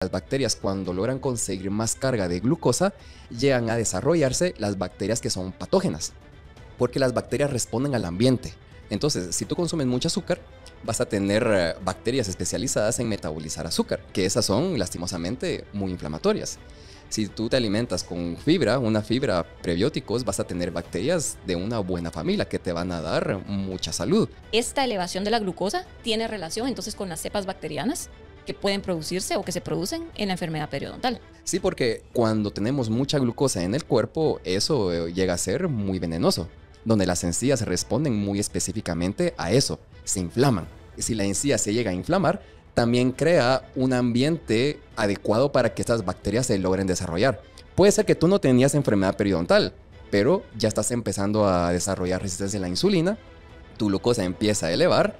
Las bacterias, cuando logran conseguir más carga de glucosa, llegan a desarrollarse las bacterias que son patógenas, porque las bacterias responden al ambiente. Entonces, si tú consumes mucho azúcar, vas a tener bacterias especializadas en metabolizar azúcar, que esas son, lastimosamente, muy inflamatorias. Si tú te alimentas con fibra, una fibra prebióticos, vas a tener bacterias de una buena familia que te van a dar mucha salud. Esta elevación de la glucosa tiene relación entonces con las cepas bacterianas que pueden producirse o que se producen en la enfermedad periodontal. Sí, porque cuando tenemos mucha glucosa en el cuerpo, eso llega a ser muy venenoso, donde las encías responden muy específicamente a eso, se inflaman. Y si la encía se llega a inflamar, también crea un ambiente adecuado para que estas bacterias se logren desarrollar. Puede ser que tú no tenías enfermedad periodontal, pero ya estás empezando a desarrollar resistencia a la insulina, tu glucosa empieza a elevar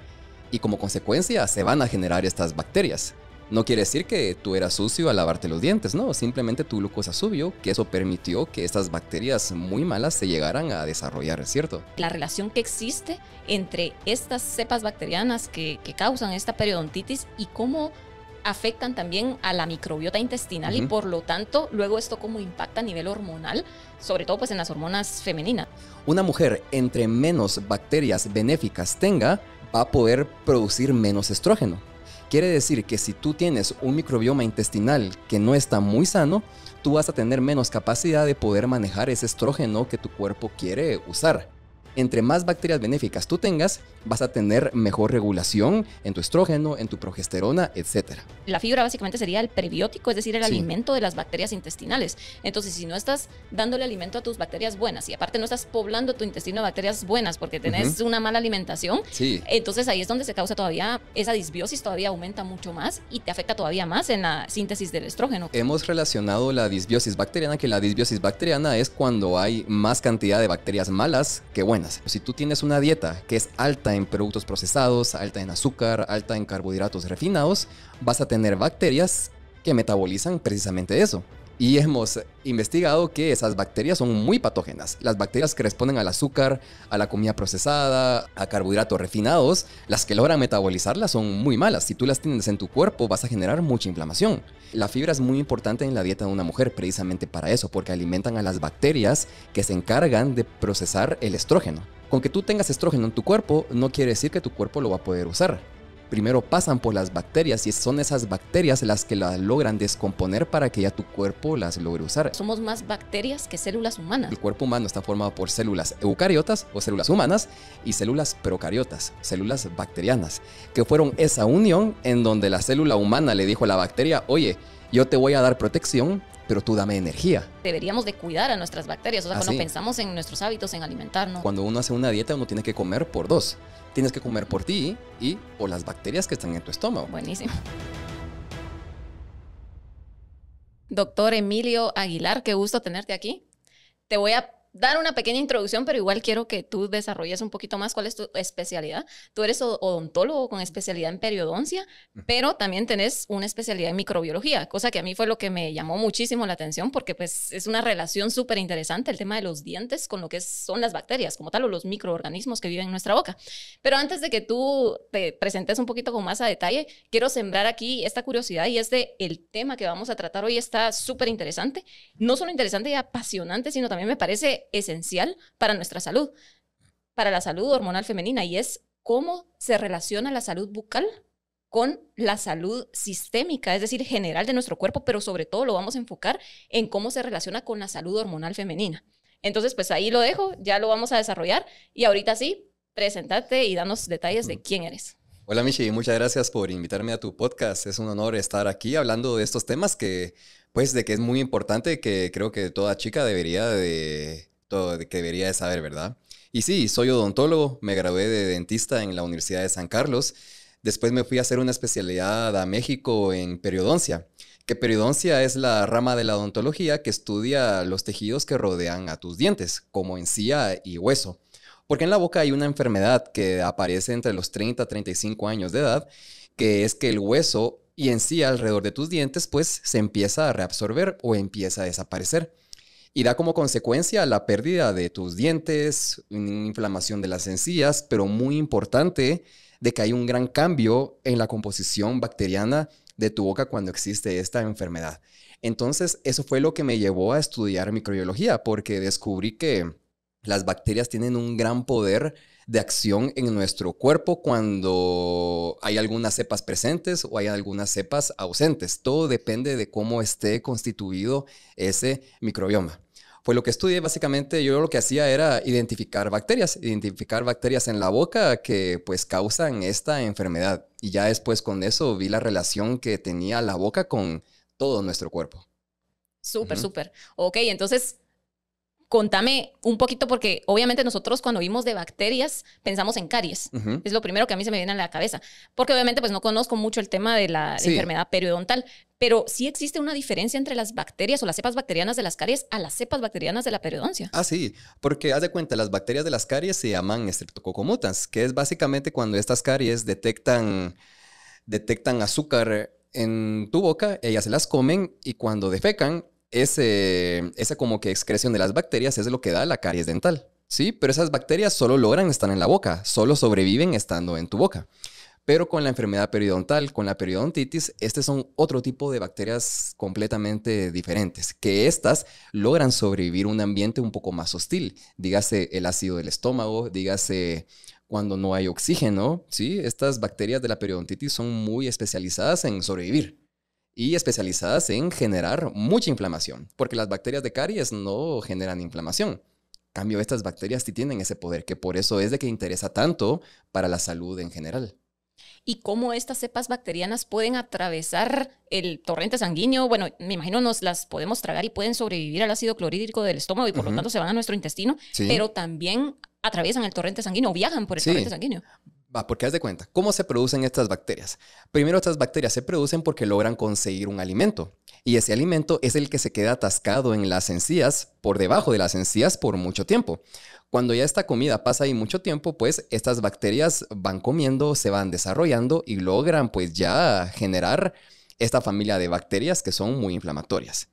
y como consecuencia se van a generar estas bacterias. No quiere decir que tú eras sucio al lavarte los dientes, no, simplemente tu glucosa subió, que eso permitió que estas bacterias muy malas se llegaran a desarrollar, ¿cierto? La relación que existe entre estas cepas bacterianas que causan esta periodontitis y cómo afectan también a la microbiota intestinal y por lo tanto luego esto cómo impacta a nivel hormonal, sobre todo pues en las hormonas femeninas. Una mujer entre menos bacterias benéficas tenga, va a poder producir menos estrógeno. Quiere decir que si tú tienes un microbioma intestinal que no está muy sano, tú vas a tener menos capacidad de poder manejar ese estrógeno que tu cuerpo quiere usar. Entre más bacterias benéficas tú tengas, vas a tener mejor regulación en tu estrógeno, en tu progesterona, etc. La fibra básicamente sería el prebiótico, es decir, el alimento de las bacterias intestinales. Entonces, si no estás dándole alimento a tus bacterias buenas y aparte no estás poblando tu intestino de bacterias buenas porque tenés una mala alimentación, entonces ahí es donde se causa todavía esa disbiosis, todavía aumenta mucho más y te afecta todavía más en la síntesis del estrógeno. Hemos relacionado la disbiosis bacteriana, que la disbiosis bacteriana es cuando hay más cantidad de bacterias malas que buenas. Si tú tienes una dieta que es alta en productos procesados, alta en azúcar, alta en carbohidratos refinados, vas a tener bacterias que metabolizan precisamente eso. Y hemos investigado que esas bacterias son muy patógenas. Las bacterias que responden al azúcar, a la comida procesada, a carbohidratos refinados, las que logran metabolizarlas son muy malas. Si tú las tienes en tu cuerpo, vas a generar mucha inflamación. La fibra es muy importante en la dieta de una mujer precisamente para eso, porque alimentan a las bacterias que se encargan de procesar el estrógeno. Con que tú tengas estrógeno en tu cuerpo, no quiere decir que tu cuerpo lo va a poder usar. Primero pasan por las bacterias y son esas bacterias las que las logran descomponer para que ya tu cuerpo las logre usar. Somos más bacterias que células humanas. El cuerpo humano está formado por células eucariotas o células humanas y células procariotas, células bacterianas, que fueron esa unión en donde la célula humana le dijo a la bacteria, oye, yo te voy a dar protección, pero tú dame energía. Deberíamos de cuidar a nuestras bacterias, o sea, cuando pensamos en nuestros hábitos, en alimentarnos. Cuando uno hace una dieta, uno tiene que comer por dos. Tienes que comer por ti y por las bacterias que están en tu estómago. Buenísimo. Doctor Emilio Aguilar, qué gusto tenerte aquí. Te voy a dar una pequeña introducción, pero igual quiero que tú desarrolles un poquito más cuál es tu especialidad. Tú eres odontólogo con especialidad en periodoncia, pero también tenés una especialidad en microbiología, cosa que a mí fue lo que me llamó muchísimo la atención porque pues es una relación súper interesante el tema de los dientes con lo que son las bacterias como tal o los microorganismos que viven en nuestra boca. Pero antes de que tú te presentes un poquito con más a detalle, quiero sembrar aquí esta curiosidad y es de el tema que vamos a tratar hoy está súper interesante. No solo interesante y apasionante, sino también me parece esencial para nuestra salud, para la salud hormonal femenina, y es cómo se relaciona la salud bucal con la salud sistémica, es decir, general de nuestro cuerpo, pero sobre todo lo vamos a enfocar en cómo se relaciona con la salud hormonal femenina. Entonces, pues ahí lo dejo, ya lo vamos a desarrollar y ahorita sí, preséntate y danos detalles de quién eres. Hola Michi, muchas gracias por invitarme a tu podcast. Es un honor estar aquí hablando de estos temas que, pues, de que es muy importante, que creo que toda chica debería de saber, ¿verdad? Y sí, soy odontólogo, me gradué de dentista en la Universidad de San Carlos. Después me fui a hacer una especialidad a México en periodoncia, que periodoncia es la rama de la odontología que estudia los tejidos que rodean a tus dientes, como encía y hueso. Porque en la boca hay una enfermedad que aparece entre los 30 a 35 años de edad, que es que el hueso y encía alrededor de tus dientes, pues, se empieza a reabsorber o empieza a desaparecer. Y da como consecuencia la pérdida de tus dientes, una inflamación de las encías, pero muy importante de que hay un gran cambio en la composición bacteriana de tu boca cuando existe esta enfermedad. Entonces, eso fue lo que me llevó a estudiar microbiología, porque descubrí que las bacterias tienen un gran poder de acción en nuestro cuerpo cuando hay algunas cepas presentes o hay algunas cepas ausentes. Todo depende de cómo esté constituido ese microbioma. Fue lo que estudié. Básicamente, yo lo que hacía era identificar bacterias en la boca que pues causan esta enfermedad. Y ya después con eso vi la relación que tenía la boca con todo nuestro cuerpo. Súper, súper. Ok, entonces contame un poquito, porque obviamente nosotros cuando vimos de bacterias pensamos en caries. Es lo primero que a mí se me viene a la cabeza. Porque obviamente pues no conozco mucho el tema de la enfermedad periodontal. Pero sí existe una diferencia entre las bacterias o las cepas bacterianas de las caries a las cepas bacterianas de la periodoncia. Ah, sí. Porque haz de cuenta, las bacterias de las caries se llaman Streptococcus mutans, que es básicamente cuando estas caries detectan azúcar en tu boca, ellas se las comen y cuando defecan, esa como que excreción de las bacterias es lo que da la caries dental, ¿sí? Pero esas bacterias solo logran estar en la boca, solo sobreviven estando en tu boca. Pero con la enfermedad periodontal, con la periodontitis, son otro tipo de bacterias completamente diferentes, que estas logran sobrevivir un ambiente un poco más hostil. Dígase el ácido del estómago, dígase cuando no hay oxígeno, ¿sí? Estas bacterias de la periodontitis son muy especializadas en sobrevivir y especializadas en generar mucha inflamación, porque las bacterias de caries no generan inflamación. En cambio, estas bacterias sí tienen ese poder, que por eso es de que interesa tanto para la salud en general. ¿Y cómo estas cepas bacterianas pueden atravesar el torrente sanguíneo? Bueno, me imagino nos las podemos tragar y pueden sobrevivir al ácido clorhídrico del estómago y por lo tanto se van a nuestro intestino, pero también atraviesan el torrente sanguíneo o viajan por el torrente sanguíneo. Porque haz de cuenta, ¿cómo se producen estas bacterias? Primero, estas bacterias se producen porque logran conseguir un alimento. Y ese alimento es el que se queda atascado en las encías, por debajo de las encías, por mucho tiempo. Cuando ya esta comida pasa ahí mucho tiempo, pues estas bacterias van comiendo, se van desarrollando y logran pues ya generar esta familia de bacterias que son muy inflamatorias.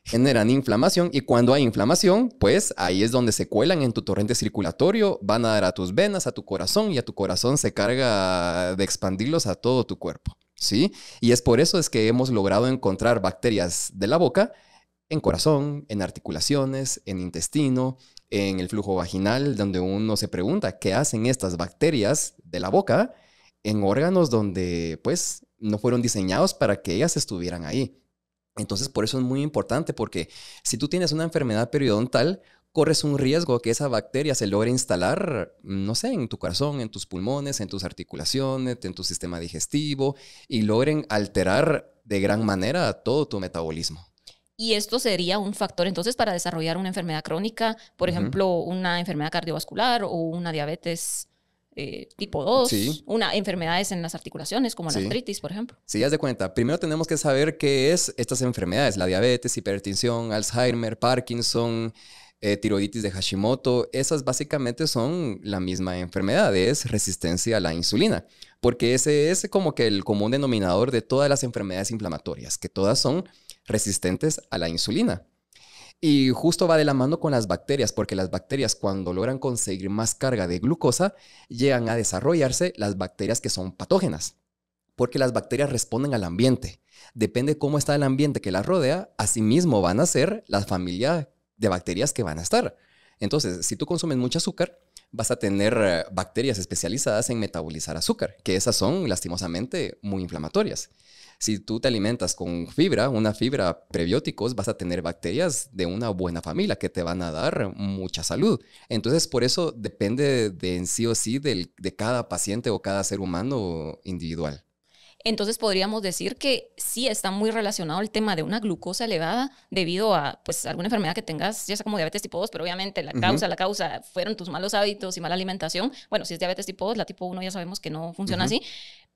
Generan inflamación y cuando hay inflamación, pues ahí es donde se cuelan en tu torrente circulatorio, van a dar a tus venas, a tu corazón y a tu corazón se carga de expandirlos a todo tu cuerpo, ¿sí? Y es por eso es que hemos logrado encontrar bacterias de la boca en corazón, en articulaciones, en intestino, en el flujo vaginal, donde uno se pregunta qué hacen estas bacterias de la boca en órganos donde pues no fueron diseñados para que ellas estuvieran ahí. Entonces, por eso es muy importante, porque si tú tienes una enfermedad periodontal, corres un riesgo que esa bacteria se logre instalar, no sé, en tu corazón, en tus pulmones, en tus articulaciones, en tu sistema digestivo y logren alterar de gran manera todo tu metabolismo. Y esto sería un factor entonces para desarrollar una enfermedad crónica, por ejemplo, una enfermedad cardiovascular o una diabetes tipo 2, una enfermedades en las articulaciones como la artritis, por ejemplo. Sí, haz de cuenta. Primero tenemos que saber qué es estas enfermedades, la diabetes, hipertensión, Alzheimer, Parkinson, tiroiditis de Hashimoto. Esas básicamente son la misma enfermedad, es resistencia a la insulina, porque ese es como que el común denominador de todas las enfermedades inflamatorias, que todas son resistentes a la insulina. Y justo va de la mano con las bacterias, porque las bacterias cuando logran conseguir más carga de glucosa, llegan a desarrollarse las bacterias que son patógenas, porque las bacterias responden al ambiente. Depende cómo está el ambiente que las rodea, asimismo van a ser la familia de bacterias que van a estar. Entonces, si tú consumes mucho azúcar, vas a tener bacterias especializadas en metabolizar azúcar, que esas son lastimosamente muy inflamatorias. Si tú te alimentas con fibra, una fibra prebióticos, vas a tener bacterias de una buena familia que te van a dar mucha salud. Entonces, por eso depende de en sí o sí de cada paciente o cada ser humano individual. Entonces podríamos decir que sí está muy relacionado el tema de una glucosa elevada debido a pues alguna enfermedad que tengas, ya sea como diabetes tipo 2, pero obviamente la causa fueron tus malos hábitos y mala alimentación. Bueno, si es diabetes tipo 2, la tipo 1 ya sabemos que no funciona así,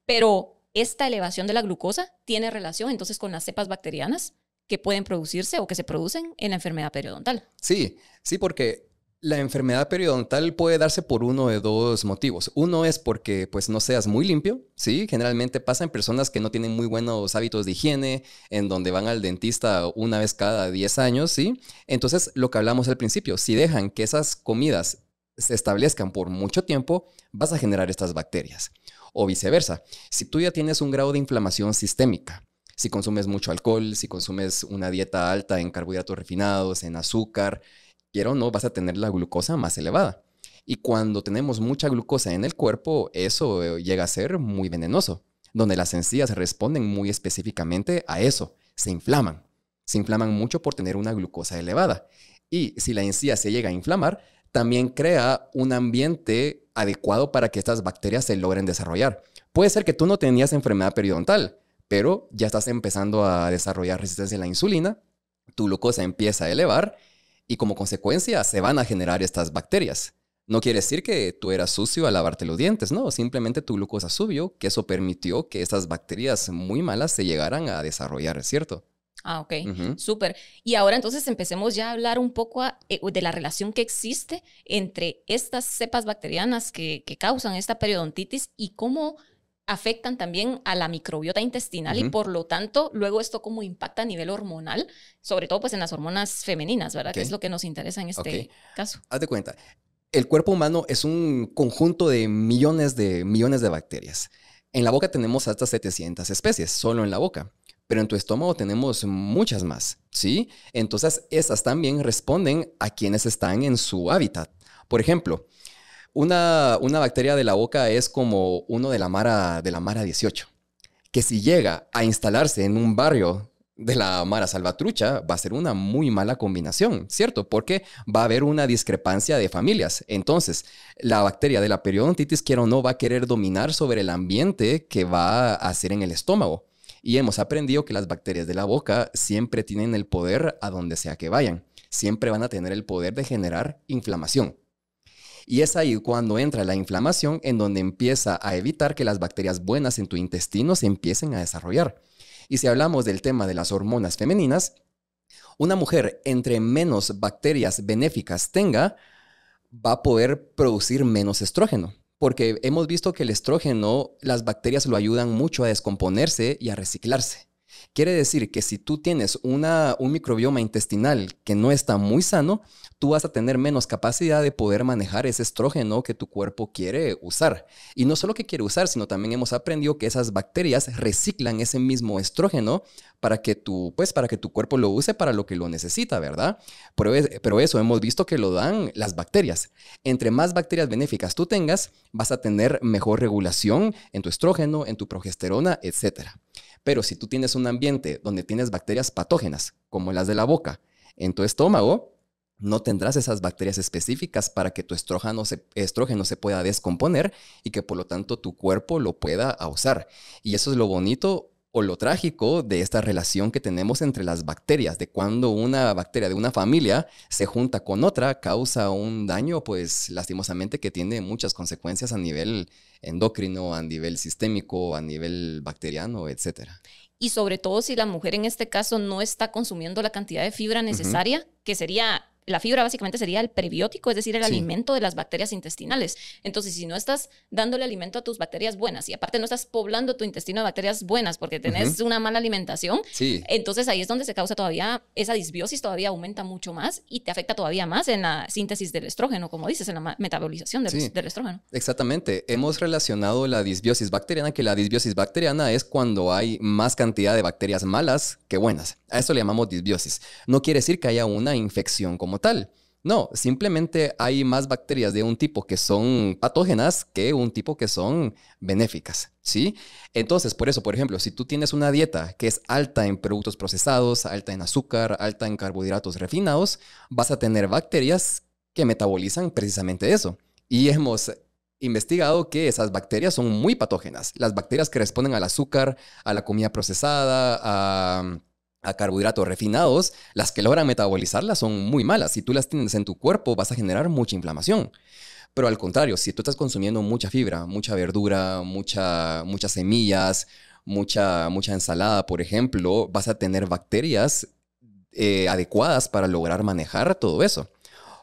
pero esta elevación de la glucosa tiene relación entonces con las cepas bacterianas que pueden producirse o que se producen en la enfermedad periodontal. Sí, porque la enfermedad periodontal puede darse por uno de dos motivos. Uno es porque pues no seas muy limpio, ¿sí? Generalmente pasa en personas que no tienen muy buenos hábitos de higiene, en donde van al dentista una vez cada 10 años, ¿sí? Entonces, lo que hablamos al principio, si dejan que esas comidas se establezcan por mucho tiempo, vas a generar estas bacterias. o viceversa. Si tú ya tienes un grado de inflamación sistémica, si consumes mucho alcohol, si consumes una dieta alta en carbohidratos refinados, en azúcar, quiero o no, vas a tener la glucosa más elevada. Y cuando tenemos mucha glucosa en el cuerpo, eso llega a ser muy venenoso, donde las encías responden muy específicamente a eso, se inflaman. Se inflaman mucho por tener una glucosa elevada. Y si la encía se llega a inflamar, también crea un ambiente adecuado para que estas bacterias se logren desarrollar. Puede ser que tú no tenías enfermedad periodontal, pero ya estás empezando a desarrollar resistencia a la insulina, tu glucosa empieza a elevar y como consecuencia se van a generar estas bacterias. No quiere decir que tú eras sucio al lavarte los dientes, no, simplemente tu glucosa subió, que eso permitió que estas bacterias muy malas se llegaran a desarrollar, ¿cierto? Ah, ok, súper. Y ahora entonces empecemos ya a hablar un poco de la relación que existe entre estas cepas bacterianas que causan esta periodontitis y cómo afectan también a la microbiota intestinal y por lo tanto luego esto cómo impacta a nivel hormonal, sobre todo pues en las hormonas femeninas, ¿verdad? Que es lo que nos interesa en este caso. Haz de cuenta, el cuerpo humano es un conjunto de millones de bacterias. En la boca tenemos hasta 700 especies, solo en la boca. Pero en tu estómago tenemos muchas más, ¿sí? Entonces, esas también responden a quienes están en su hábitat. Por ejemplo, una bacteria de la boca es como uno de la Mara 18, que si llega a instalarse en un barrio de la Mara Salvatrucha, va a ser una muy mala combinación, ¿cierto? Porque va a haber una discrepancia de familias. Entonces, la bacteria de la periodontitis, quiera o no, va a querer dominar sobre el ambiente que va a hacer en el estómago. Y hemos aprendido que las bacterias de la boca siempre tienen el poder a donde sea que vayan. Siempre van a tener el poder de generar inflamación. Y es ahí cuando entra la inflamación en donde empieza a evitar que las bacterias buenas en tu intestino se empiecen a desarrollar. Y si hablamos del tema de las hormonas femeninas, una mujer entre menos bacterias benéficas tenga, va a poder producir menos estrógeno. Porque hemos visto que el estrógeno, las bacterias lo ayudan mucho a descomponerse y a reciclarse. Quiere decir que si tú tienes un microbioma intestinal que no está muy sano, tú vas a tener menos capacidad de poder manejar ese estrógeno que tu cuerpo quiere usar. Y no solo que quiere usar, sino también hemos aprendido que esas bacterias reciclan ese mismo estrógeno para que tu cuerpo lo use para lo que lo necesita, ¿verdad? Pero eso hemos visto que lo dan las bacterias. Entre más bacterias benéficas tú tengas, vas a tener mejor regulación en tu estrógeno, en tu progesterona, etcétera. Pero si tú tienes un ambiente donde tienes bacterias patógenas, como las de la boca, en tu estómago, no tendrás esas bacterias específicas para que tu estrógeno se pueda descomponer y que por lo tanto tu cuerpo lo pueda usar. Y eso es lo bonito o lo trágico de esta relación que tenemos entre las bacterias, de cuando una bacteria de una familia se junta con otra, causa un daño, pues lastimosamente que tiene muchas consecuencias a nivel endocrino, a nivel sistémico, a nivel bacteriano, etcétera. Y sobre todo si la mujer en este caso no está consumiendo la cantidad de fibra necesaria, que sería... La fibra básicamente sería el prebiótico, es decir, el alimento de las bacterias intestinales. Entonces, si no estás dándole alimento a tus bacterias buenas y aparte no estás poblando tu intestino de bacterias buenas porque tenés una mala alimentación, entonces ahí es donde se causa todavía, esa disbiosis todavía aumenta mucho más y te afecta todavía más en la síntesis del estrógeno, como dices, en la metabolización del estrógeno. Exactamente. Hemos relacionado la disbiosis bacteriana, que la disbiosis bacteriana es cuando hay más cantidad de bacterias malas que buenas. A eso le llamamos disbiosis. No quiere decir que haya una infección como tal. No, simplemente hay más bacterias de un tipo que son patógenas que un tipo que son benéficas, ¿sí? Entonces, por eso, por ejemplo, si tú tienes una dieta que es alta en productos procesados, alta en azúcar, alta en carbohidratos refinados, vas a tener bacterias que metabolizan precisamente eso. Y hemos investigado que esas bacterias son muy patógenas. Las bacterias que responden al azúcar, a la comida procesada, a carbohidratos refinados, las que logran metabolizarlas son muy malas. Si tú las tienes en tu cuerpo, vas a generar mucha inflamación. Pero al contrario, si tú estás consumiendo mucha fibra, mucha verdura, muchas semillas, mucha ensalada, por ejemplo, vas a tener bacterias adecuadas para lograr manejar todo eso.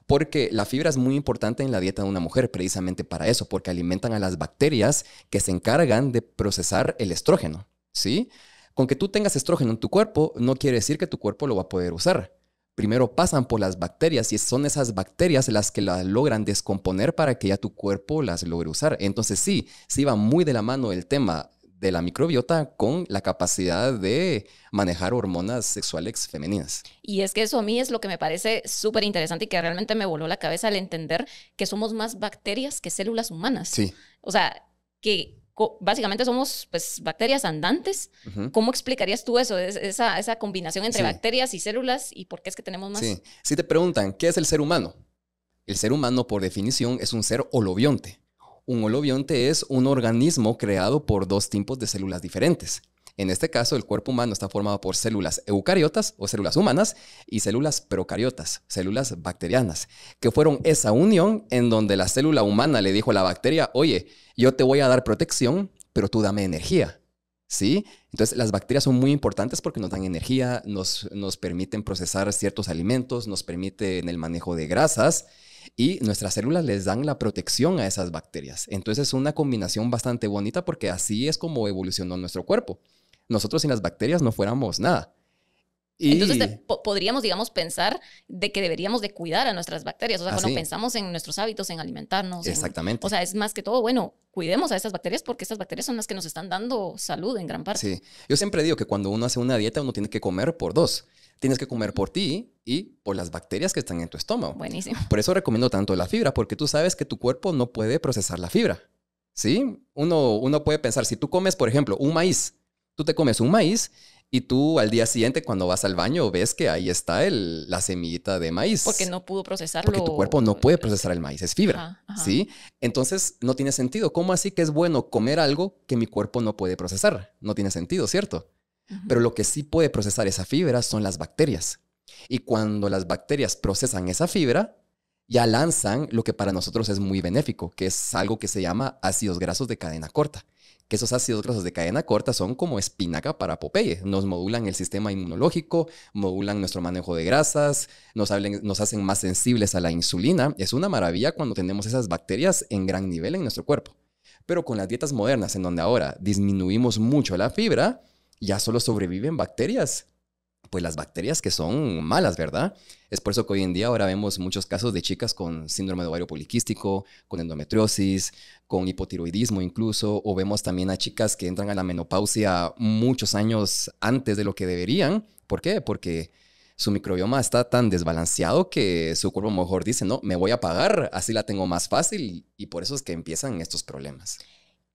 Porque la fibra es muy importante en la dieta de una mujer, precisamente para eso, porque alimentan a las bacterias que se encargan de procesar el estrógeno, ¿sí? Con que tú tengas estrógeno en tu cuerpo, no quiere decir que tu cuerpo lo va a poder usar. primero pasan por las bacterias y son esas bacterias las que las logran descomponer para que ya tu cuerpo las logre usar. Entonces sí va muy de la mano el tema de la microbiota con la capacidad de manejar hormonas sexuales femeninas. Y es que eso a mí es lo que me parece súper interesante y que realmente me voló la cabeza al entender que somos más bacterias que células humanas. Sí. O sea, que básicamente somos pues bacterias andantes. ¿Cómo explicarías tú eso? Esa combinación entre bacterias y células y por qué es que tenemos más. Sí. Si te preguntan, ¿qué es el ser humano? El ser humano, por definición, es un ser holobionte. Un holobionte es un organismo creado por dos tipos de células diferentes. En este caso, el cuerpo humano está formado por células eucariotas o células humanas y células procariotas, células bacterianas, que fueron esa unión en donde la célula humana le dijo a la bacteria, oye, yo te voy a dar protección, pero tú dame energía. ¿Sí? Entonces, las bacterias son muy importantes porque nos dan energía, nos permiten procesar ciertos alimentos, nos permiten el manejo de grasas y nuestras células les dan la protección a esas bacterias. Entonces, es una combinación bastante bonita porque así es como evolucionó nuestro cuerpo. Nosotros sin las bacterias no fuéramos nada. Entonces podríamos, digamos, pensar de que deberíamos de cuidar a nuestras bacterias. O sea, cuando pensamos en nuestros hábitos, en alimentarnos. Exactamente. O sea, es más que todo, bueno, cuidemos a estas bacterias porque estas bacterias son las que nos están dando salud en gran parte. Sí. Yo siempre digo que cuando uno hace una dieta, uno tiene que comer por dos. Tienes que comer por ti y por las bacterias que están en tu estómago. Buenísimo. Por eso recomiendo tanto la fibra, porque tú sabes que tu cuerpo no puede procesar la fibra. ¿Sí? Uno puede pensar, si tú comes, por ejemplo, un maíz, tú te comes un maíz y tú al día siguiente cuando vas al baño ves que ahí está la semillita de maíz. Porque no pudo procesarlo. Porque tu cuerpo no puede procesar el maíz, es fibra. Ajá. ¿Sí? Entonces no tiene sentido. ¿Cómo así que es bueno comer algo que mi cuerpo no puede procesar? No tiene sentido, ¿cierto? Pero lo que sí puede procesar esa fibra son las bacterias. Y cuando las bacterias procesan esa fibra, ya lanzan lo que para nosotros es muy benéfico, que es algo que se llama ácidos grasos de cadena corta. Que esos ácidos grasos de cadena corta son como espinaca para Popeye. Nos modulan el sistema inmunológico, modulan nuestro manejo de grasas, nos hacen más sensibles a la insulina. Es una maravilla cuando tenemos esas bacterias en gran nivel en nuestro cuerpo. Pero con las dietas modernas, en donde ahora disminuimos mucho la fibra, ya solo sobreviven bacterias. Pues las bacterias que son malas, ¿verdad? Es por eso que hoy en día ahora vemos muchos casos de chicas con síndrome de ovario poliquístico, con endometriosis, con hipotiroidismo incluso, o vemos también a chicas que entran a la menopausia muchos años antes de lo que deberían. ¿Por qué? Porque su microbioma está tan desbalanceado que su cuerpo mejor dice, no, me voy a apagar, así la tengo más fácil, y por eso es que empiezan estos problemas.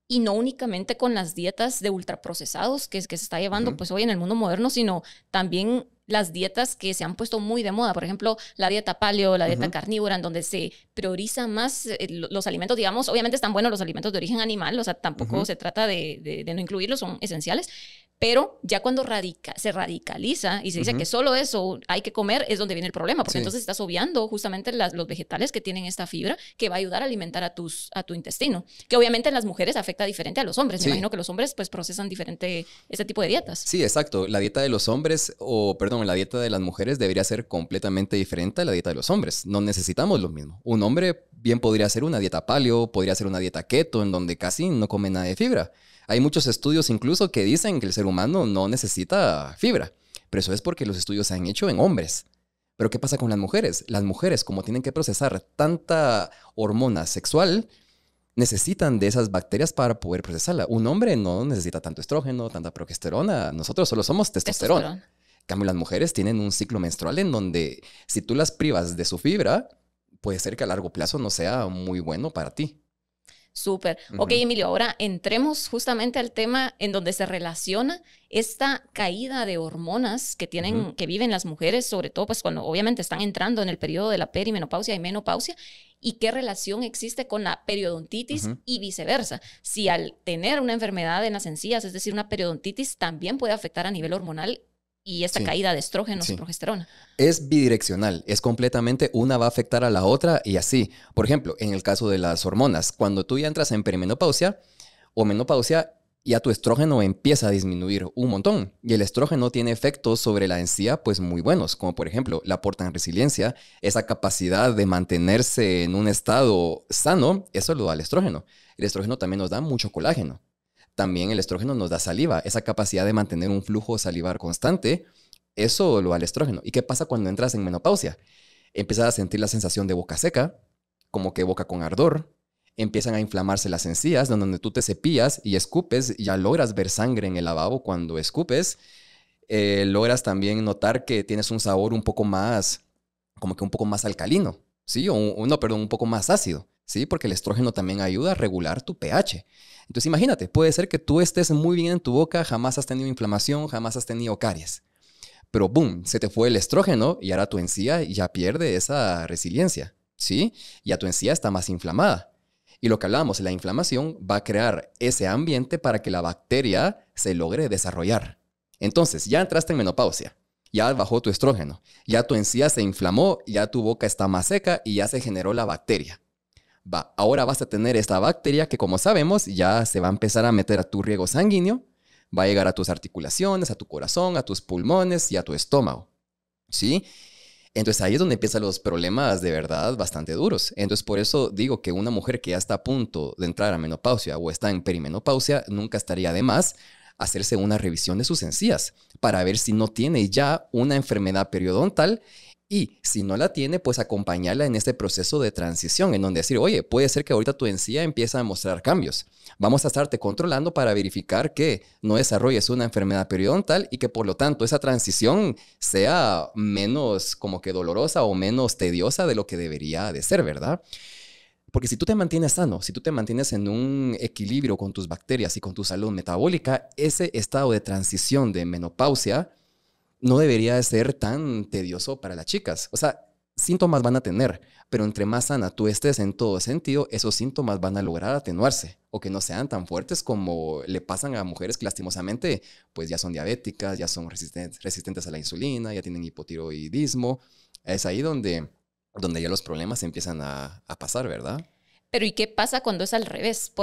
Y no únicamente con las dietas de ultraprocesados que se está llevando pues hoy en el mundo moderno, sino también las dietas que se han puesto muy de moda. Por ejemplo, la dieta paleo, la dieta carnívora, en donde se prioriza más los alimentos, digamos, obviamente están buenos los alimentos de origen animal, o sea, tampoco se trata de no incluirlos, son esenciales. Pero ya cuando se radicaliza y se dice que solo eso hay que comer, es donde viene el problema, porque entonces estás obviando justamente los vegetales que tienen esta fibra que va a ayudar a alimentar a tu intestino, que obviamente en las mujeres afecta diferente a los hombres. Me imagino que los hombres pues procesan diferente ese tipo de dietas. Sí, exacto. La dieta de los hombres, la dieta de las mujeres debería ser completamente diferente a la dieta de los hombres. No necesitamos lo mismo. Un hombre bien podría hacer una dieta paleo, podría hacer una dieta keto, en donde casi no come nada de fibra. Hay muchos estudios incluso que dicen que el ser humano no necesita fibra, pero eso es porque los estudios se han hecho en hombres. Pero ¿qué pasa con las mujeres? Las mujeres, como tienen que procesar tanta hormona sexual, necesitan de esas bacterias para poder procesarla. Un hombre no necesita tanto estrógeno, tanta progesterona. Nosotros solo somos testosterona. En cambio, las mujeres tienen un ciclo menstrual en donde si tú las privas de su fibra, puede ser que a largo plazo no sea muy bueno para ti. Súper. Ok, Emilio, ahora entremos justamente al tema en donde se relaciona esta caída de hormonas que que viven las mujeres, sobre todo pues cuando obviamente están entrando en el periodo de la perimenopausia y menopausia, y qué relación existe con la periodontitis y viceversa. Si al tener una enfermedad en las encías, es decir, una periodontitis, también puede afectar a nivel hormonal y esta caída de estrógenos y progesterona. Es bidireccional, es completamente, una va a afectar a la otra y así. Por ejemplo, en el caso de las hormonas, cuando tú ya entras en perimenopausia o menopausia, ya tu estrógeno empieza a disminuir un montón. Y el estrógeno tiene efectos sobre la encía pues muy buenos, como por ejemplo, le aportan resiliencia, esa capacidad de mantenerse en un estado sano, eso lo da el estrógeno. El estrógeno también nos da mucho colágeno. También el estrógeno nos da saliva, esa capacidad de mantener un flujo salivar constante Eso lo da el estrógeno. ¿Y qué pasa cuando entras en menopausia? Empiezas a sentir la sensación de boca seca, como que boca con ardor. Empiezan a inflamarse las encías, donde tú te cepillas y escupes, ya logras ver sangre en el lavabo cuando escupes. Logras también notar que tienes un sabor un poco más, como que un poco más alcalino, ¿sí? Perdón, un poco más ácido, ¿sí? Porque el estrógeno también ayuda a regular tu pH. Entonces imagínate, puede ser que tú estés muy bien en tu boca, jamás has tenido inflamación, jamás has tenido caries. Pero boom, se te fue el estrógeno y ahora tu encía ya pierde esa resiliencia, ¿sí? Ya tu encía está más inflamada. Y lo que hablábamos, la inflamación va a crear ese ambiente para que la bacteria se logre desarrollar. Entonces, ya entraste en menopausia, ya bajó tu estrógeno, ya tu encía se inflamó, ya tu boca está más seca y ya se generó la bacteria. Ahora vas a tener esta bacteria que, como sabemos, ya se va a empezar a meter a tu riego sanguíneo, va a llegar a tus articulaciones, a tu corazón, a tus pulmones y a tu estómago, ¿sí? Entonces ahí es donde empiezan los problemas de verdad bastante duros. Entonces por eso digo que una mujer que ya está a punto de entrar a menopausia o está en perimenopausia, nunca estaría de más hacerse una revisión de sus encías para ver si no tiene ya una enfermedad periodontal y si no la tiene, pues acompañarla en este proceso de transición en donde decir, oye, puede ser que ahorita tu encía empiece a mostrar cambios. Vamos a estarte controlando para verificar que no desarrolles una enfermedad periodontal y que por lo tanto esa transición sea menos como que dolorosa o menos tediosa de lo que debería de ser, ¿verdad? Porque si tú te mantienes sano, si tú te mantienes en un equilibrio con tus bacterias y con tu salud metabólica, ese estado de transición de menopausia no debería de ser tan tedioso para las chicas. O sea, síntomas van a tener, pero entre más sana tú estés en todo sentido, esos síntomas van a lograr atenuarse o que no sean tan fuertes como le pasan a mujeres que lastimosamente pues ya son diabéticas, ya son resistentes a la insulina, ya tienen hipotiroidismo. Es ahí donde ya los problemas empiezan a pasar, ¿verdad? Pero ¿y qué pasa cuando es al revés?